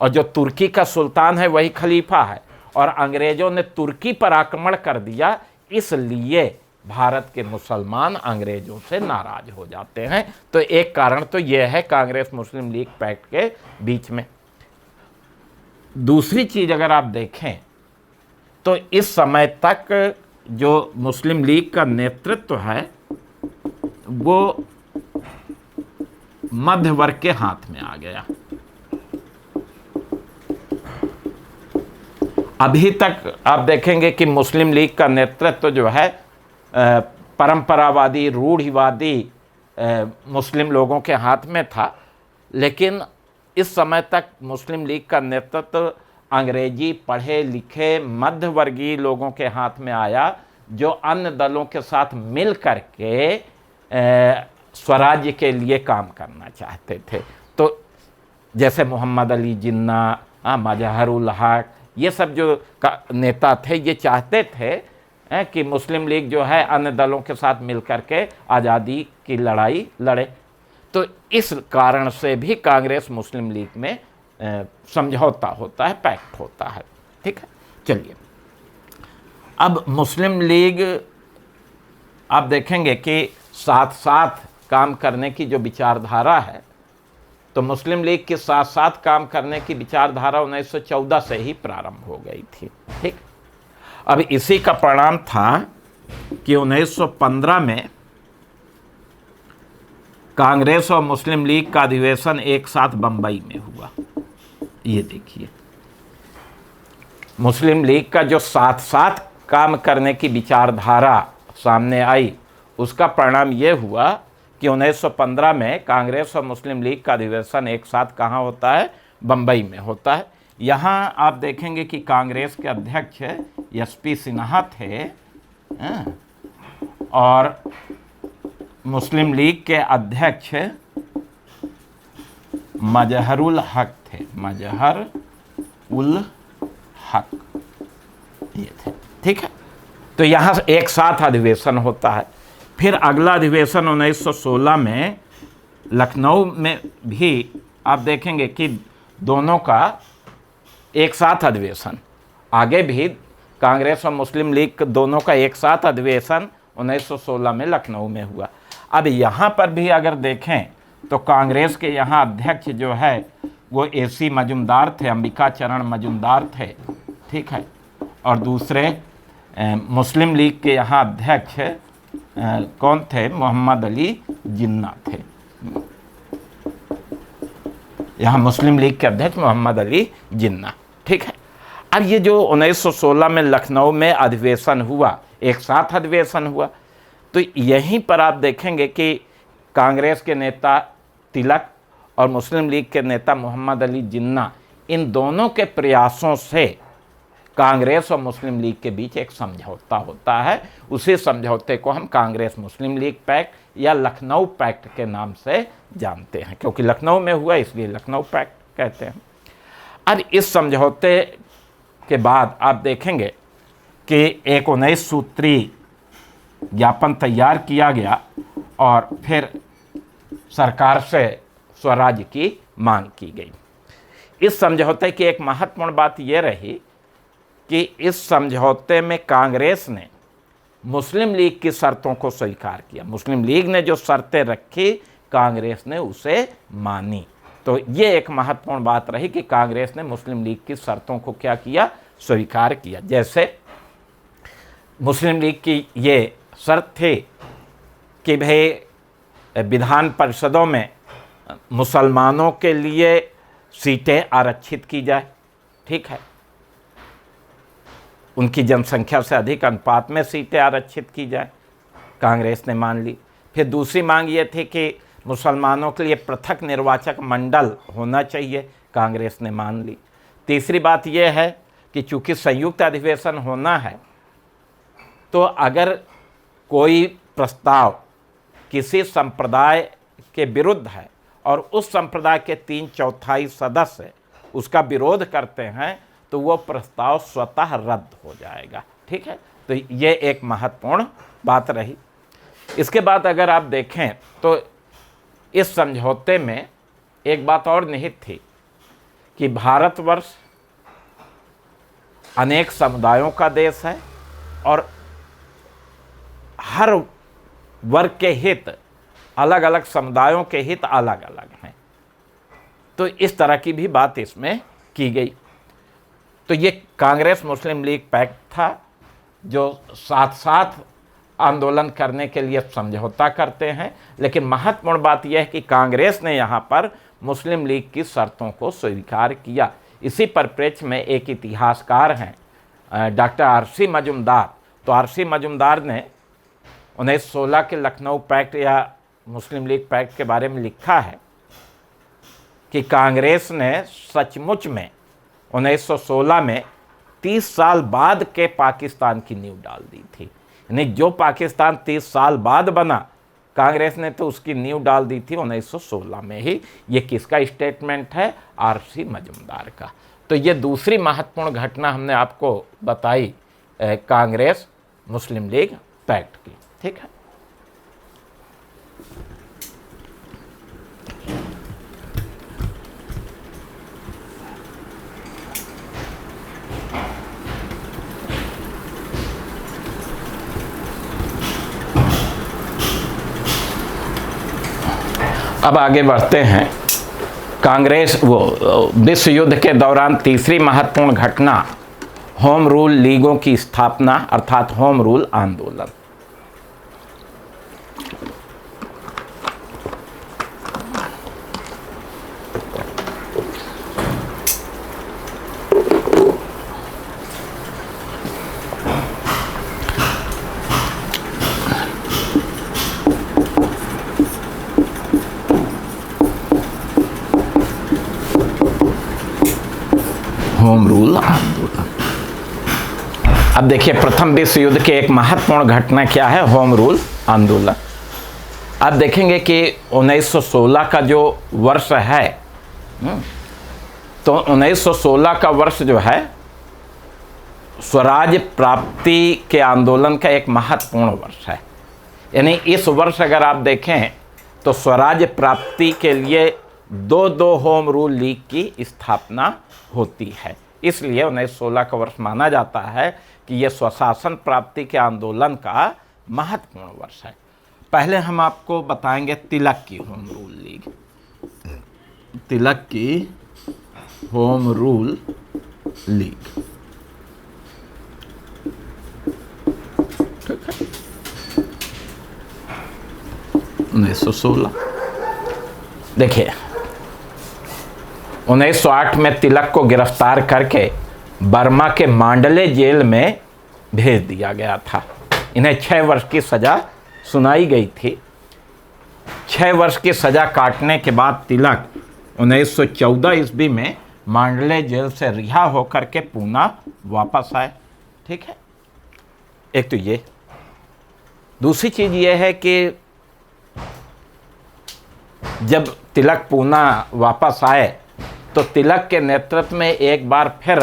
और जो तुर्की का सुल्तान है वही खलीफा है। और अंग्रेजों ने तुर्की पर आक्रमण कर दिया, इसलिए भारत के मुसलमान अंग्रेजों से नाराज हो जाते हैं। तो एक कारण तो यह है कांग्रेस मुस्लिम लीग पैक्ट के बीच में। दूसरी चीज अगर आप देखें तो इस समय तक जो मुस्लिम लीग का नेतृत्व है वो मध्य वर्ग के हाथ में आ गया। अभी तक आप देखेंगे कि मुस्लिम लीग का नेतृत्व जो है परंपरावादी, रूढ़िवादी मुस्लिम लोगों के हाथ में था, लेकिन इस समय तक मुस्लिम लीग का नेतृत्व अंग्रेजी पढ़े लिखे मध्य वर्गीय लोगों के हाथ में आया, जो अन्य दलों के साथ मिल करके स्वराज्य के लिए काम करना चाहते थे। तो जैसे मोहम्मद अली जिन्ना, मजहरुल हक, ये सब जो नेता थे ये चाहते थे कि मुस्लिम लीग जो है अन्य दलों के साथ मिलकर के आज़ादी की लड़ाई लड़े। तो इस कारण से भी कांग्रेस मुस्लिम लीग में समझौता होता है, पैक्ट होता है। ठीक है, चलिए अब मुस्लिम लीग आप देखेंगे कि साथ साथ काम करने की जो विचारधारा है, तो मुस्लिम लीग के साथ साथ काम करने की विचारधारा 1914 से ही प्रारंभ हो गई थी। ठीक, अब इसी का परिणाम था कि 1915 में कांग्रेस और मुस्लिम लीग का अधिवेशन एक साथ बंबई में हुआ। ये देखिए, मुस्लिम लीग का जो साथ साथ काम करने की विचारधारा सामने आई, उसका परिणाम ये हुआ कि 1915 में कांग्रेस और मुस्लिम लीग का अधिवेशन एक साथ कहाँ होता है? बंबई में होता है। यहाँ आप देखेंगे कि कांग्रेस के अध्यक्ष एसपी सिन्हा थे और मुस्लिम लीग के अध्यक्ष मजहरुल हक थे, मजहर उल हक ये थे। ठीक है, तो यहाँ एक साथ अधिवेशन होता है। फिर अगला अधिवेशन 1916 में लखनऊ में भी आप देखेंगे कि दोनों का एक साथ अधिवेशन, आगे भी कांग्रेस और मुस्लिम लीग दोनों का एक साथ अधिवेशन 1916 में लखनऊ में हुआ। अब यहाँ पर भी अगर देखें तो कांग्रेस के यहाँ अध्यक्ष जो है वो एसी मजुमदार थे, अंबिका चरण मजुमदार थे। ठीक है, और दूसरे मुस्लिम लीग के यहाँ अध्यक्ष कौन थे? मोहम्मद अली जिन्ना थे। यहाँ मुस्लिम लीग के अध्यक्ष मोहम्मद अली जिन्ना। ठीक है, अब ये जो 1916 में लखनऊ में अधिवेशन हुआ, एक साथ अधिवेशन हुआ, तो यहीं पर आप देखेंगे कि कांग्रेस के नेता तिलक और मुस्लिम लीग के नेता मोहम्मद अली जिन्ना, इन दोनों के प्रयासों से कांग्रेस और मुस्लिम लीग के बीच एक समझौता होता है। उसी समझौते को हम कांग्रेस मुस्लिम लीग पैक्ट या लखनऊ पैक्ट के नाम से जानते हैं, क्योंकि लखनऊ में हुआ इसलिए लखनऊ पैक्ट कहते हैं। अब इस समझौते के बाद आप देखेंगे कि एक 19 सूत्री ज्ञापन तैयार किया गया और फिर सरकार से स्वराज की मांग की गई। इस समझौते की एक महत्वपूर्ण बात यह रही कि इस समझौते में कांग्रेस ने मुस्लिम लीग की शर्तों को स्वीकार किया। मुस्लिम लीग ने जो शर्तें रखी, कांग्रेस ने उसे मानी। तो ये एक महत्वपूर्ण बात रही कि कांग्रेस ने मुस्लिम लीग की शर्तों को क्या किया? स्वीकार किया। जैसे मुस्लिम लीग की ये शर्त थी कि भाई विधान परिषदों में मुसलमानों के लिए सीटें आरक्षित की जाए। ठीक है, उनकी जनसंख्या से अधिक अनुपात में सीटें आरक्षित की जाए, कांग्रेस ने मान ली। फिर दूसरी मांग ये थी कि मुसलमानों के लिए पृथक निर्वाचक मंडल होना चाहिए, कांग्रेस ने मान ली। तीसरी बात यह है कि चूंकि संयुक्त अधिवेशन होना है, तो अगर कोई प्रस्ताव किसी संप्रदाय के विरुद्ध है और उस संप्रदाय के 3/4 सदस्य उसका विरोध करते हैं, तो वो प्रस्ताव स्वतः रद्द हो जाएगा। ठीक है, तो ये एक महत्वपूर्ण बात रही। इसके बाद अगर आप देखें तो इस समझौते में एक बात और निहित थी कि भारतवर्ष अनेक समुदायों का देश है और हर वर्ग के हित, अलग अलग समुदायों के हित अलग अलग हैं। तो इस तरह की भी बात इसमें की गई। तो ये कांग्रेस मुस्लिम लीग पैक्ट था जो साथ साथ आंदोलन करने के लिए समझौता करते हैं। लेकिन महत्वपूर्ण बात यह है कि कांग्रेस ने यहाँ पर मुस्लिम लीग की शर्तों को स्वीकार किया। इसी परिप्रेक्ष्य में एक इतिहासकार हैं डॉक्टर आरसी मजुमदार। तो आरसी मजुमदार ने 1916 के लखनऊ पैक्ट या मुस्लिम लीग पैक्ट के बारे में लिखा है कि कांग्रेस ने सचमुच में 1916 में 30 साल बाद के पाकिस्तान की नींव डाल दी थी। यानी जो पाकिस्तान 30 साल बाद बना, कांग्रेस ने तो उसकी नींव डाल दी थी 1916 में ही। ये किसका स्टेटमेंट है? आरसी मजुमदार का। तो ये दूसरी महत्वपूर्ण घटना हमने आपको बताई कांग्रेस मुस्लिम लीग पैक्ट की। ठीक है, अब आगे बढ़ते हैं। कांग्रेस विश्व युद्ध के दौरान तीसरी महत्वपूर्ण घटना होम रूल लीगों की स्थापना अर्थात होम रूल आंदोलन। होम रूल आंदोलन। अब देखिए, प्रथम विश्व युद्ध के एक महत्वपूर्ण घटना क्या है? होम रूल आंदोलन। अब देखेंगे कि 1916 का जो वर्ष है, तो 1916 का वर्ष जो है स्वराज प्राप्ति के आंदोलन का एक महत्वपूर्ण वर्ष है। यानी इस वर्ष अगर आप देखें तो स्वराज प्राप्ति के लिए दो होम रूल लीग की स्थापना होती है। इसलिए 1916 का वर्ष माना जाता है कि यह स्वशासन प्राप्ति के आंदोलन का महत्वपूर्ण वर्ष है। पहले हम आपको बताएंगे तिलक की होम रूल लीग। तिलक की होम रूल लीग, ठीक है, 1916। देखिए, 1908 में तिलक को गिरफ्तार करके बर्मा के मांडले जेल में भेज दिया गया था। इन्हें 6 वर्ष की सज़ा सुनाई गई थी। 6 वर्ष की सज़ा काटने के बाद तिलक 1914 ईस्वी में मांडले जेल से रिहा होकर के पूना वापस आए। ठीक है, एक तो ये। दूसरी चीज़ ये है कि जब तिलक पूना वापस आए तो तिलक के नेतृत्व में एक बार फिर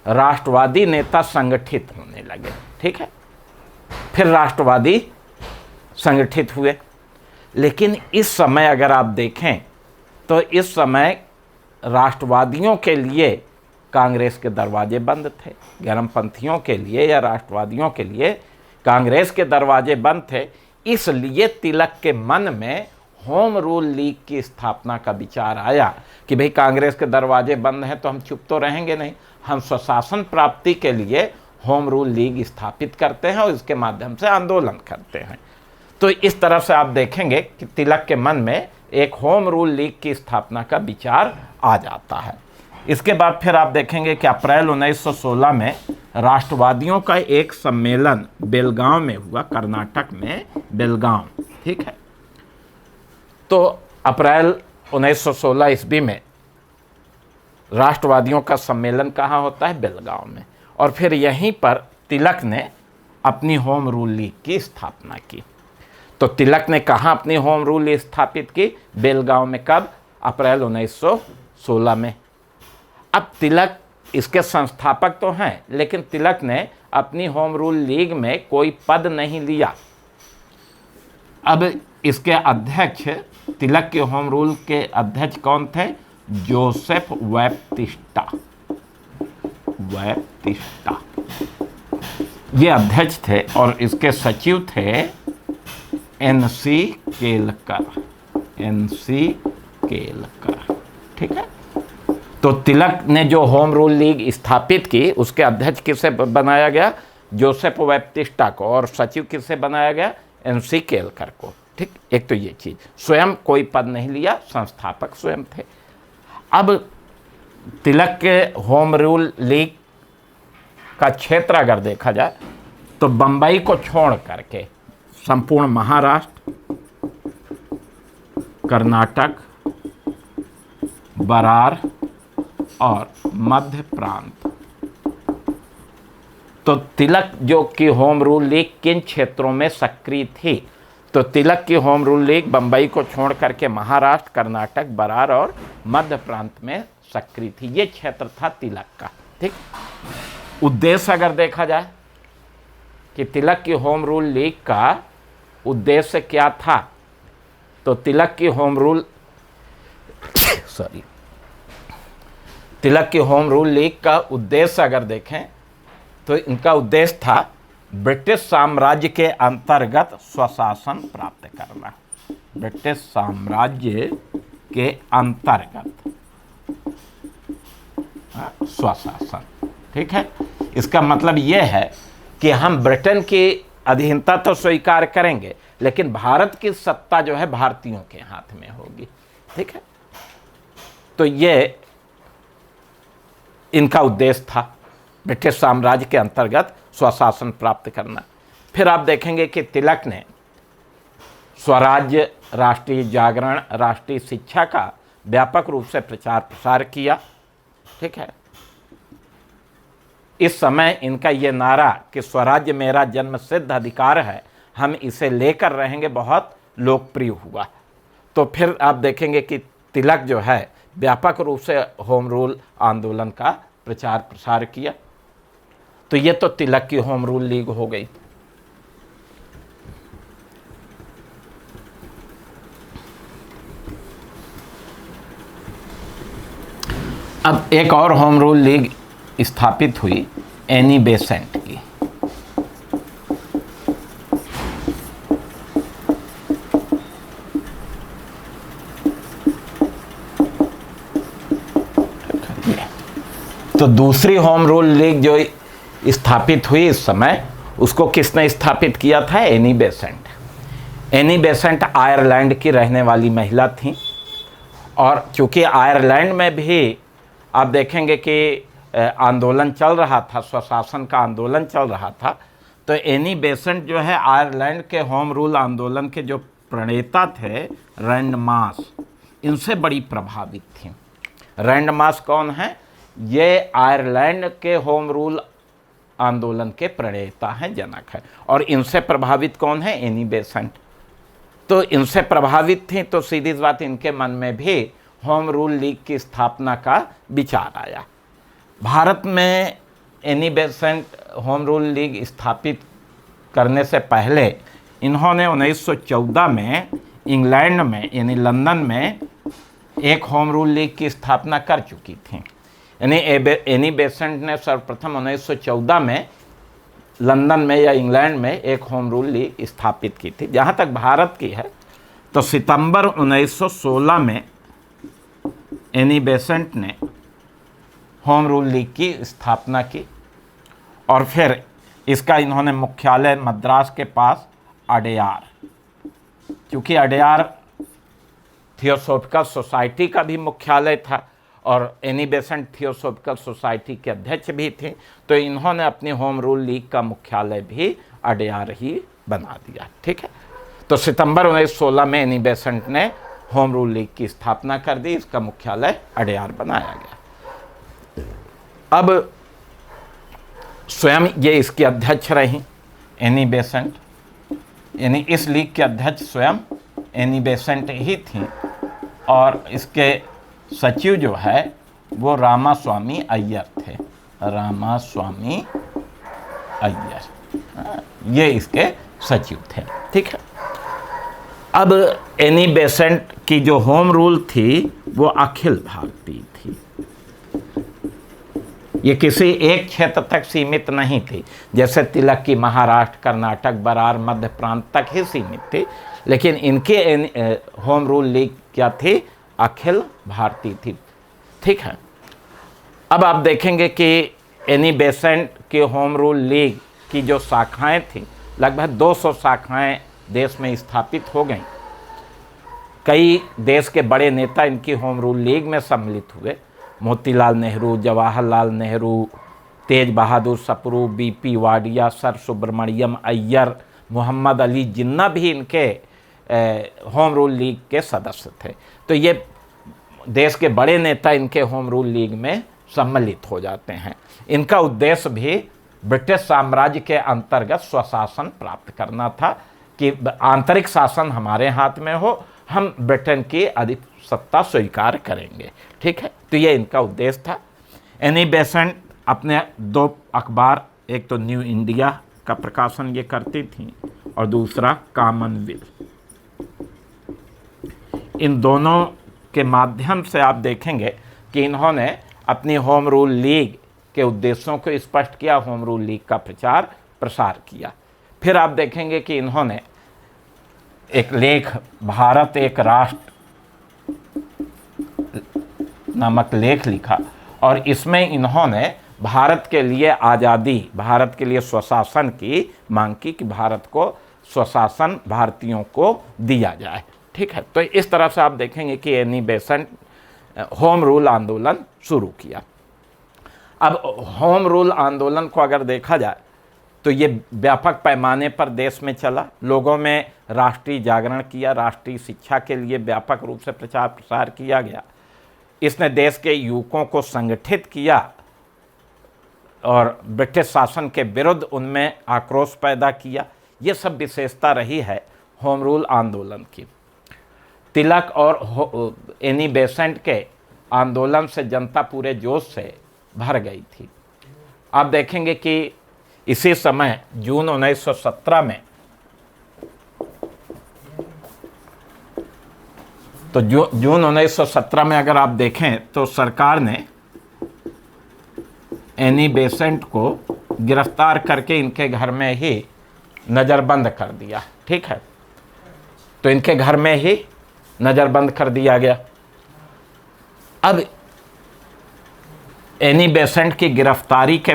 राष्ट्रवादी नेता संगठित होने लगे। ठीक है, फिर राष्ट्रवादी संगठित हुए। लेकिन इस समय अगर आप देखें तो इस समय राष्ट्रवादियों के लिए कांग्रेस के दरवाजे बंद थे। गरमपंथियों के लिए या राष्ट्रवादियों के लिए कांग्रेस के दरवाजे बंद थे। इसलिए तिलक के मन में होम रूल लीग की स्थापना का विचार आया कि भाई कांग्रेस के दरवाजे बंद हैं तो हम चुप तो रहेंगे नहीं, हम स्वशासन प्राप्ति के लिए होम रूल लीग स्थापित करते हैं और इसके माध्यम से आंदोलन करते हैं। तो इस तरह से आप देखेंगे कि तिलक के मन में एक होम रूल लीग की स्थापना का विचार आ जाता है। इसके बाद फिर आप देखेंगे कि अप्रैल 1916 में राष्ट्रवादियों का एक सम्मेलन बेलगांव में हुआ, कर्नाटक में बेलगांव। ठीक है, तो अप्रैल 1916 ईस्वी में राष्ट्रवादियों का सम्मेलन कहाँ होता है? बेलगांव में। और फिर यहीं पर तिलक ने अपनी होम रूल लीग की स्थापना की। तो तिलक ने कहाँ अपनी होम रूल लीग स्थापित की? बेलगांव में। कब? अप्रैल 1916 में। अब तिलक इसके संस्थापक तो हैं, लेकिन तिलक ने अपनी होम रूल लीग में कोई पद नहीं लिया। अब इसके अध्यक्ष, तिलक के होम रूल के अध्यक्ष कौन थे? Joseph Baptista. ये अध्यक्ष थे और इसके सचिव थे एनसी केलकर। ठीक है, तो तिलक ने जो होम रूल लीग स्थापित की उसके अध्यक्ष किसे बनाया गया? जोसेफ बैप्टिस्टा को। और सचिव किसे बनाया गया? एनसी केलकर को। ठीक, एक तो ये चीज़, स्वयं कोई पद नहीं लिया, संस्थापक स्वयं थे। अब तिलक के होम रूल लीग का क्षेत्र अगर देखा जाए तो बंबई को छोड़ करके संपूर्ण महाराष्ट्र, कर्नाटक, बरार और मध्य प्रांत, तो तिलक जो की होम रूल लीग किन क्षेत्रों में सक्रिय थी? तो तिलक की होम रूल लीग बंबई को छोड़ करके महाराष्ट्र, कर्नाटक, बरार और मध्य प्रांत में सक्रिय थी। ये क्षेत्र था तिलक का। ठीक, उद्देश्य अगर देखा जाए कि तिलक की होम रूल लीग का उद्देश्य क्या था, तो तिलक की होम रूल तिलक की होम रूल लीग का उद्देश्य अगर देखें तो इनका उद्देश्य था ब्रिटिश साम्राज्य के अंतर्गत स्वशासन प्राप्त करना। ब्रिटिश साम्राज्य के अंतर्गत स्वशासन। ठीक है, इसका मतलब यह है कि हम ब्रिटेन की अधीनता तो स्वीकार करेंगे, लेकिन भारत की सत्ता जो है भारतीयों के हाथ में होगी। ठीक है, तो ये इनका उद्देश्य था, ब्रिटिश साम्राज्य के अंतर्गत स्वशासन प्राप्त करना। फिर आप देखेंगे कि तिलक ने स्वराज्य, राष्ट्रीय जागरण, राष्ट्रीय शिक्षा का व्यापक रूप से प्रचार प्रसार किया। ठीक है, इस समय इनका ये नारा कि स्वराज्य मेरा जन्म सिद्ध अधिकार है, हम इसे लेकर रहेंगे, बहुत लोकप्रिय हुआ। तो फिर आप देखेंगे कि तिलक जो है व्यापक रूप से होम रूल आंदोलन का प्रचार प्रसार किया। तो ये तो तिलक की होम रूल लीग हो गई। अब एक और होम रूल लीग स्थापित हुई, एनी बेसेंट की। तो दूसरी होम रूल लीग जो स्थापित हुई इस समय, उसको किसने स्थापित किया था? Annie Besant. Annie Besant Ireland की रहने वाली महिला थी, और चूंकि आयरलैंड में भी आप देखेंगे कि आंदोलन चल रहा था, स्वशासन का आंदोलन चल रहा था, तो एनी बेसेंट जो है आयरलैंड के होम रूल आंदोलन के जो प्रणेता थे, रैंडमास, इनसे बड़ी प्रभावित थी। रैंडमास कौन है? ये आयरलैंड के होम रूल आंदोलन के प्रणेता हैं, जनक है। और इनसे प्रभावित कौन है? Annie Besant. तो इनसे प्रभावित थी, तो सीधी बात इनके मन में भी होम रूल लीग की स्थापना का विचार आया। भारत में Annie Besant home rule league स्थापित करने से पहले इन्होंने 1914 में इंग्लैंड में यानी लंदन में एक होम रूल लीग की स्थापना कर चुकी थी। यानी एनी बेसेंट ने सर्वप्रथम 1914 में लंदन में या इंग्लैंड में एक होम रूल लीग स्थापित की थी। जहाँ तक भारत की है तो सितंबर 1916 में एनी बेसेंट ने होम रूल लीग की स्थापना की, और फिर इसका इन्होंने मुख्यालय मद्रास के पास अडेयार, क्योंकि अडेयार थियोसॉफिकल सोसाइटी का भी मुख्यालय था और एनी बेसेंट थियोसॉफिकल सोसाइटी के अध्यक्ष भी थे, तो इन्होंने अपनी होम रूल लीग का मुख्यालय भी अडेयार ही बना दिया। ठीक है, तो सितंबर 1916 में एनी बेसेंट ने होम रूल लीग की स्थापना कर दी, इसका मुख्यालय अडेयार बनाया गया। अब स्वयं ये इसकी अध्यक्ष रही एनी बेसेंट, यानी इस लीग के अध्यक्ष स्वयं एनी बेसेंट ही थी, और इसके सचिव जो है वो रामास्वामी अय्यर थे। रामास्वामी अय्यर, ये इसके सचिव थे। ठीक है, अब एनी बेसेंट की जो होम रूल थी वो अखिल भारतीय थी, ये किसी एक क्षेत्र तक सीमित नहीं थी। जैसे तिलक की महाराष्ट्र, कर्नाटक, बरार, मध्य प्रांत तक ही सीमित थी, लेकिन इनके होम रूल लीग क्या थी? अखिल भारतीय थी। ठीक है, अब आप देखेंगे कि एनी बेसेंट की होम रूल लीग की जो शाखाएं थी, लगभग 200 शाखाएं देश में स्थापित हो गईं। कई देश के बड़े नेता इनकी होम रूल लीग में सम्मिलित हुए। मोतीलाल नेहरू, जवाहरलाल नेहरू, तेज बहादुर सप्रू, बीपी वाडिया, सर सुब्रमण्यम अय्यर, मोहम्मद अली जिन्ना भी इनके होम रूल लीग के सदस्य थे। तो ये देश के बड़े नेता इनके होम रूल लीग में सम्मिलित हो जाते हैं। इनका उद्देश्य भी ब्रिटिश साम्राज्य के अंतर्गत स्वशासन प्राप्त करना था, कि आंतरिक शासन हमारे हाथ में हो, हम ब्रिटेन की अधिक सत्ता स्वीकार करेंगे। ठीक है, तो ये इनका उद्देश्य था। एनी बेसेंट अपने 2 अखबार, एक तो न्यू इंडिया का प्रकाशन ये करती थी और दूसरा कॉमनवेल्थ। इन दोनों के माध्यम से आप देखेंगे कि इन्होंने अपनी होम रूल लीग के उद्देश्यों को स्पष्ट किया, होम रूल लीग का प्रचार प्रसार किया। फिर आप देखेंगे कि इन्होंने एक लेख भारत एक राष्ट्र नामक लेख लिखा और इसमें इन्होंने भारत के लिए आज़ादी, भारत के लिए स्वशासन की मांग की कि भारत को स्वशासन भारतीयों को दिया जाए। ठीक है, तो इस तरह से आप देखेंगे कि एनी बेसेंट होम रूल आंदोलन शुरू किया। अब होम रूल आंदोलन को अगर देखा जाए तो ये व्यापक पैमाने पर देश में चला, लोगों में राष्ट्रीय जागरण किया, राष्ट्रीय शिक्षा के लिए व्यापक रूप से प्रचार प्रसार किया गया। इसने देश के युवकों को संगठित किया और ब्रिटिश शासन के विरुद्ध उनमें आक्रोश पैदा किया। ये सब विशेषता रही है होम रूल आंदोलन की। तिलक और एनी बेसेंट के आंदोलन से जनता पूरे जोश से भर गई थी। आप देखेंगे कि इसी समय जून 1917 में, तो जून 1917 में अगर आप देखें तो सरकार ने एनी बेसेंट को गिरफ्तार करके इनके घर में ही नज़रबंद कर दिया। ठीक है, तो इनके घर में ही नज़रबंद कर दिया गया। अब एनी बेसेंट की गिरफ्तारी के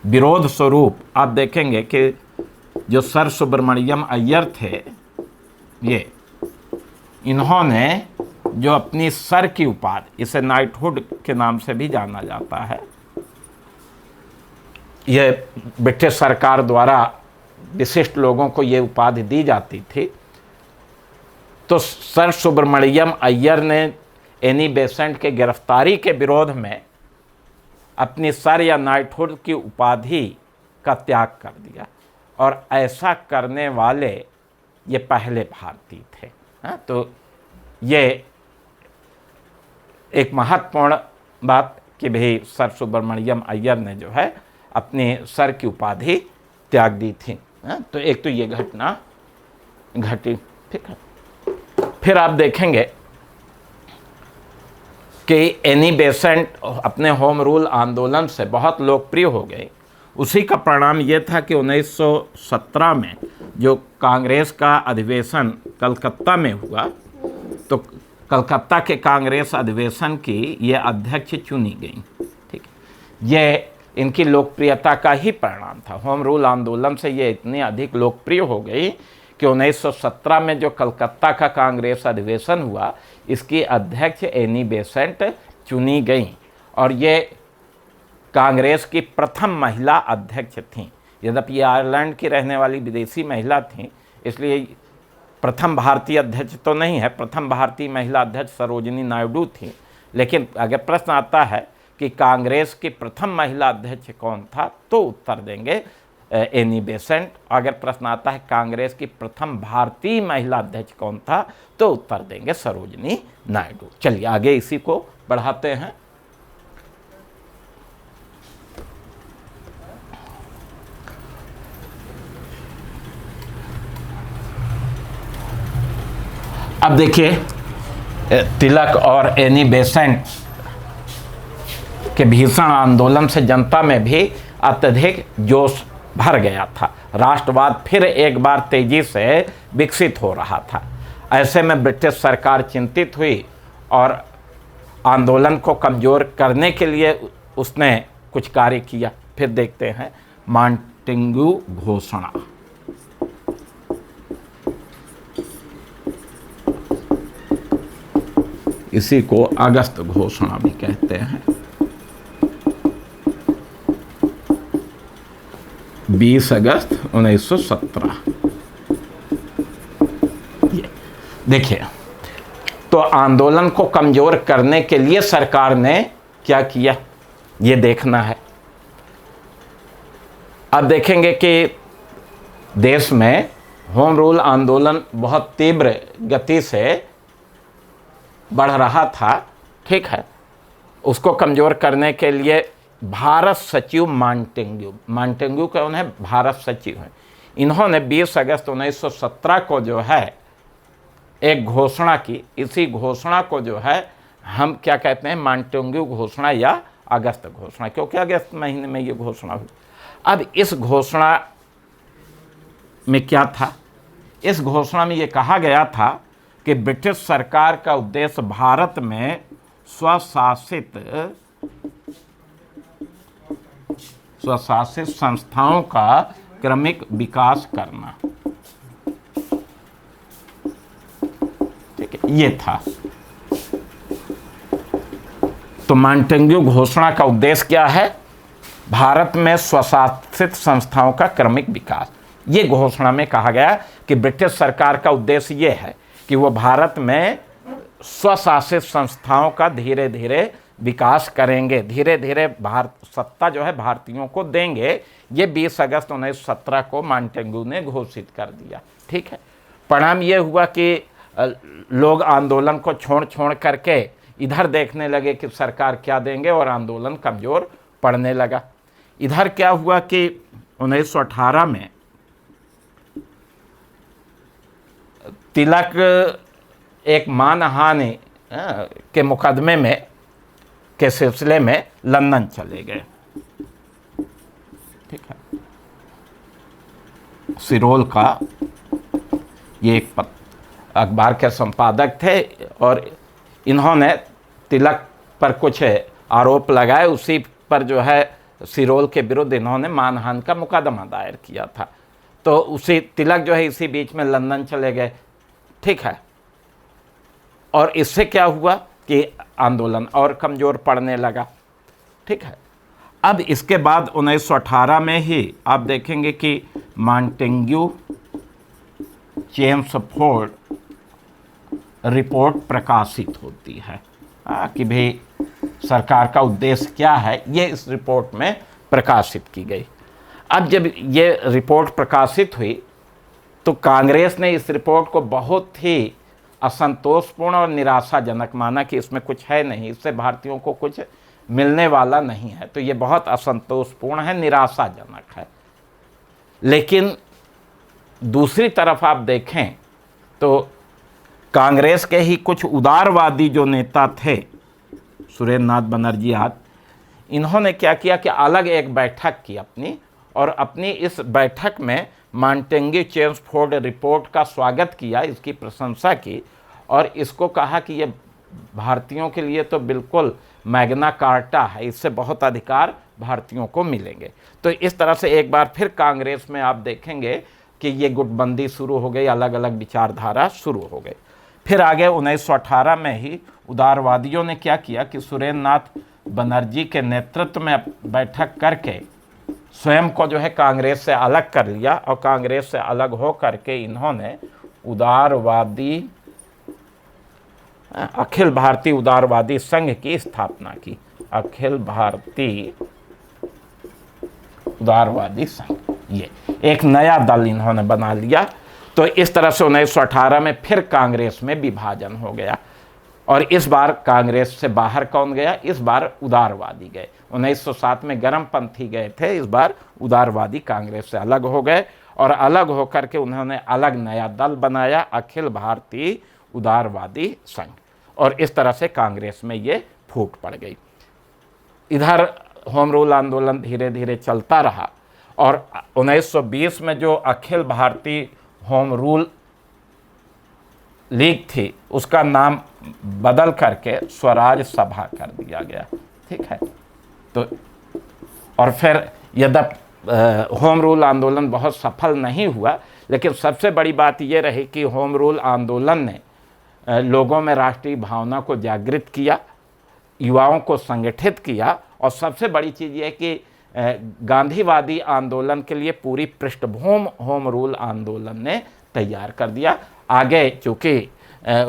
विरोध स्वरूप आप देखेंगे कि जो सर सुब्रमण्यम अय्यर थे, ये इन्होंने जो अपनी सर की उपाधि, इसे नाइटहुड के नाम से भी जाना जाता है, यह ब्रिटिश सरकार द्वारा विशिष्ट लोगों को ये उपाधि दी जाती थी। तो सर सुब्रमण्यम अय्यर ने एनी बेसेंट के गिरफ्तारी के विरोध में अपनी सर या नाइटहुड की उपाधि का त्याग कर दिया और ऐसा करने वाले ये पहले भारतीय थे। तो ये एक महत्वपूर्ण बात कि भाई सर सुब्रमण्यम अय्यर ने जो है अपनी सर की उपाधि त्याग दी थी। तो एक तो ये घटना घटी। ठीक है, फिर आप देखेंगे कि एनी बेसेंट अपने होम रूल आंदोलन से बहुत लोकप्रिय हो गए। उसी का परिणाम ये था कि 1917 में जो कांग्रेस का अधिवेशन कलकत्ता में हुआ, तो कलकत्ता के कांग्रेस अधिवेशन की ये अध्यक्ष चुनी गई। ठीक है, ये इनकी लोकप्रियता का ही परिणाम था। होम रूल आंदोलन से ये इतनी अधिक लोकप्रिय हो गई कि 1917 में जो कलकत्ता का कांग्रेस अधिवेशन हुआ, इसकी अध्यक्ष एनी बेसेंट चुनी गई और ये कांग्रेस की प्रथम महिला अध्यक्ष थीं। यद्यपि ये आयरलैंड की रहने वाली विदेशी महिला थीं, इसलिए प्रथम भारतीय अध्यक्ष तो नहीं है, प्रथम भारतीय महिला अध्यक्ष सरोजिनी नायडू थी। लेकिन अगर प्रश्न आता है कि कांग्रेस की प्रथम महिला अध्यक्ष कौन था, तो उत्तर देंगे एनी बेसेंट। अगर प्रश्न आता है कांग्रेस की प्रथम भारतीय महिला अध्यक्ष कौन था, तो उत्तर देंगे सरोजिनी नायडू। चलिए आगे इसी को बढ़ाते हैं। अब देखिए, तिलक और एनी बेसेंट के भीषण आंदोलन से जनता में भी अत्यधिक जोश भर गया था। राष्ट्रवाद फिर एक बार तेजी से विकसित हो रहा था। ऐसे में ब्रिटिश सरकार चिंतित हुई और आंदोलन को कमज़ोर करने के लिए उसने कुछ कार्य किया। फिर देखते हैं मॉन्टेग्यू घोषणा। इसी को अगस्त घोषणा भी कहते हैं। 20 अगस्त 1917। देखिए, तो आंदोलन को कमज़ोर करने के लिए सरकार ने क्या किया, ये देखना है। अब देखेंगे कि देश में होम रूल आंदोलन बहुत तीव्र गति से बढ़ रहा था, ठीक है, उसको कमज़ोर करने के लिए भारत सचिव मांटेग्यू कौन है? भारत सचिव हैं। इन्होंने 20 अगस्त 1917 को जो है एक घोषणा की। इसी घोषणा को जो है हम क्या कहते हैं? मांटेग्यू घोषणा या अगस्त घोषणा, क्योंकि अगस्त महीने में ये घोषणा हुई। अब इस घोषणा में क्या था? इस घोषणा में ये कहा गया था कि ब्रिटिश सरकार का उद्देश्य भारत में स्वशासित संस्थाओं का क्रमिक विकास करना, ठीक है, ये था। तो मांटेग्यू घोषणा का उद्देश्य क्या है? भारत में स्वशासित संस्थाओं का क्रमिक विकास। ये घोषणा में कहा गया कि ब्रिटिश सरकार का उद्देश्य ये है कि वो भारत में स्वशासित संस्थाओं का धीरे धीरे विकास करेंगे, धीरे धीरे भारत सत्ता जो है भारतीयों को देंगे। ये 20 अगस्त 1917 को मांटेग्यू ने घोषित कर दिया, ठीक है। परिणाम ये हुआ कि लोग आंदोलन को छोड़ करके इधर देखने लगे कि सरकार क्या देंगे, और आंदोलन कमज़ोर पड़ने लगा। इधर क्या हुआ कि 1918 में तिलक एक मानहानि के मुकदमे में के सिलसिले में लंदन चले गए, ठीक है। सिरोल का ये एक अखबार के संपादक थे, और इन्होंने तिलक पर कुछ आरोप लगाए। उसी पर जो है सिरोल के विरुद्ध इन्होंने मानहानि का मुकदमा दायर किया था। तो उसी तिलक जो है इसी बीच में लंदन चले गए, ठीक है। और इससे क्या हुआ कि आंदोलन और कमज़ोर पड़ने लगा, ठीक है। अब इसके बाद 1918 में ही आप देखेंगे कि मांटेग्यू चेम्सफोर्ड रिपोर्ट प्रकाशित होती है कि भाई सरकार का उद्देश्य क्या है, ये इस रिपोर्ट में प्रकाशित की गई। अब जब ये रिपोर्ट प्रकाशित हुई तो कांग्रेस ने इस रिपोर्ट को बहुत ही असंतोषपूर्ण और निराशाजनक माना कि इसमें कुछ है नहीं, इससे भारतीयों को कुछ मिलने वाला नहीं है। तो ये बहुत असंतोषपूर्ण है, निराशाजनक है। लेकिन दूसरी तरफ आप देखें तो कांग्रेस के ही कुछ उदारवादी जो नेता थे, सुरेंद्र नाथ बनर्जी आदि, इन्होंने क्या किया कि अलग एक बैठक की अपनी, और अपनी इस बैठक में मांटेग्यू चेम्सफोर्ड रिपोर्ट का स्वागत किया, इसकी प्रशंसा की, और इसको कहा कि ये भारतीयों के लिए तो बिल्कुल मैग्ना कार्टा है, इससे बहुत अधिकार भारतीयों को मिलेंगे। तो इस तरह से एक बार फिर कांग्रेस में आप देखेंगे कि ये गुटबंदी शुरू हो गई, अलग अलग विचारधारा शुरू हो गई। फिर आगे 1918 में ही उदारवादियों ने क्या किया कि सुरेंद्र नाथ बनर्जी के नेतृत्व में बैठक करके स्वयं को जो है कांग्रेस से अलग कर लिया, और कांग्रेस से अलग हो करके इन्होंने उदारवादी अखिल भारतीय उदारवादी संघ की स्थापना की। अखिल भारतीय उदारवादी संघ, ये एक नया दल इन्होंने बना लिया। तो इस तरह से 1918 में फिर कांग्रेस में विभाजन हो गया, और इस बार कांग्रेस से बाहर कौन गया? इस बार उदारवादी गए। 1907 में गर्मपंथी गए थे, इस बार उदारवादी कांग्रेस से अलग हो गए, और अलग होकर के उन्होंने अलग नया दल बनाया, अखिल भारतीय उदारवादी संघ, और इस तरह से कांग्रेस में ये फूट पड़ गई। इधर होम रूल आंदोलन धीरे धीरे चलता रहा, और 1920 में जो Akhil Bharatiya home rule league थी, उसका नाम बदल करके स्वराज सभा कर दिया गया, ठीक है। तो और फिर यद्यपि होम रूल आंदोलन बहुत सफल नहीं हुआ, लेकिन सबसे बड़ी बात ये रही कि होम रूल आंदोलन ने लोगों में राष्ट्रीय भावना को जागृत किया, युवाओं को संगठित किया, और सबसे बड़ी चीज़ ये कि गांधीवादी आंदोलन के लिए पूरी पृष्ठभूमि होम रूल आंदोलन ने तैयार कर दिया। आगे चूँकि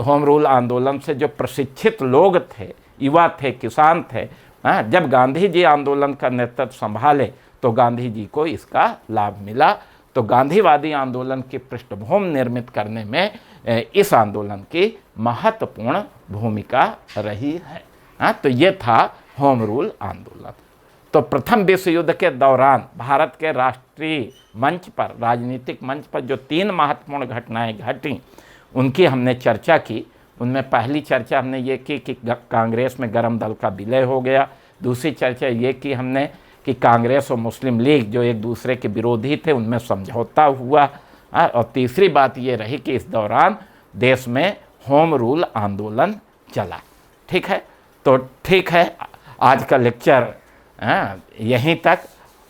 होम रूल आंदोलन से जो प्रशिक्षित लोग थे, युवा थे, किसान थे, जब गांधी जी आंदोलन का नेतृत्व संभाले तो गांधी जी को इसका लाभ मिला। तो गांधीवादी आंदोलन की पृष्ठभूमि निर्मित करने में इस आंदोलन की महत्वपूर्ण भूमिका रही है। हाँ, तो ये था होम रूल आंदोलन। तो प्रथम विश्व युद्ध के दौरान भारत के राष्ट्रीय मंच पर, राजनीतिक मंच पर जो 3 महत्वपूर्ण घटनाएं घटी उनकी हमने चर्चा की। उनमें पहली चर्चा हमने ये की कि कांग्रेस में गरम दल का विलय हो गया। दूसरी चर्चा ये की हमने कि कांग्रेस और मुस्लिम लीग जो एक दूसरे के विरोधी थे उनमें समझौता हुआ। और तीसरी बात ये रही कि इस दौरान देश में होम रूल आंदोलन चला। ठीक है, तो ठीक है, आज का लेक्चर यहीं तक,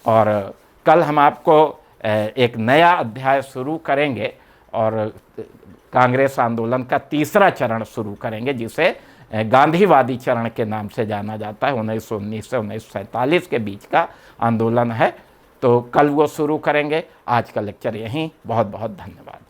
और कल हम आपको एक नया अध्याय शुरू करेंगे और कांग्रेस आंदोलन का तीसरा चरण शुरू करेंगे, जिसे गांधीवादी चरण के नाम से जाना जाता है। 1919 से 1947 के बीच का आंदोलन है। तो कल वो शुरू करेंगे। आज का लेक्चर यहीं। बहुत बहुत धन्यवाद।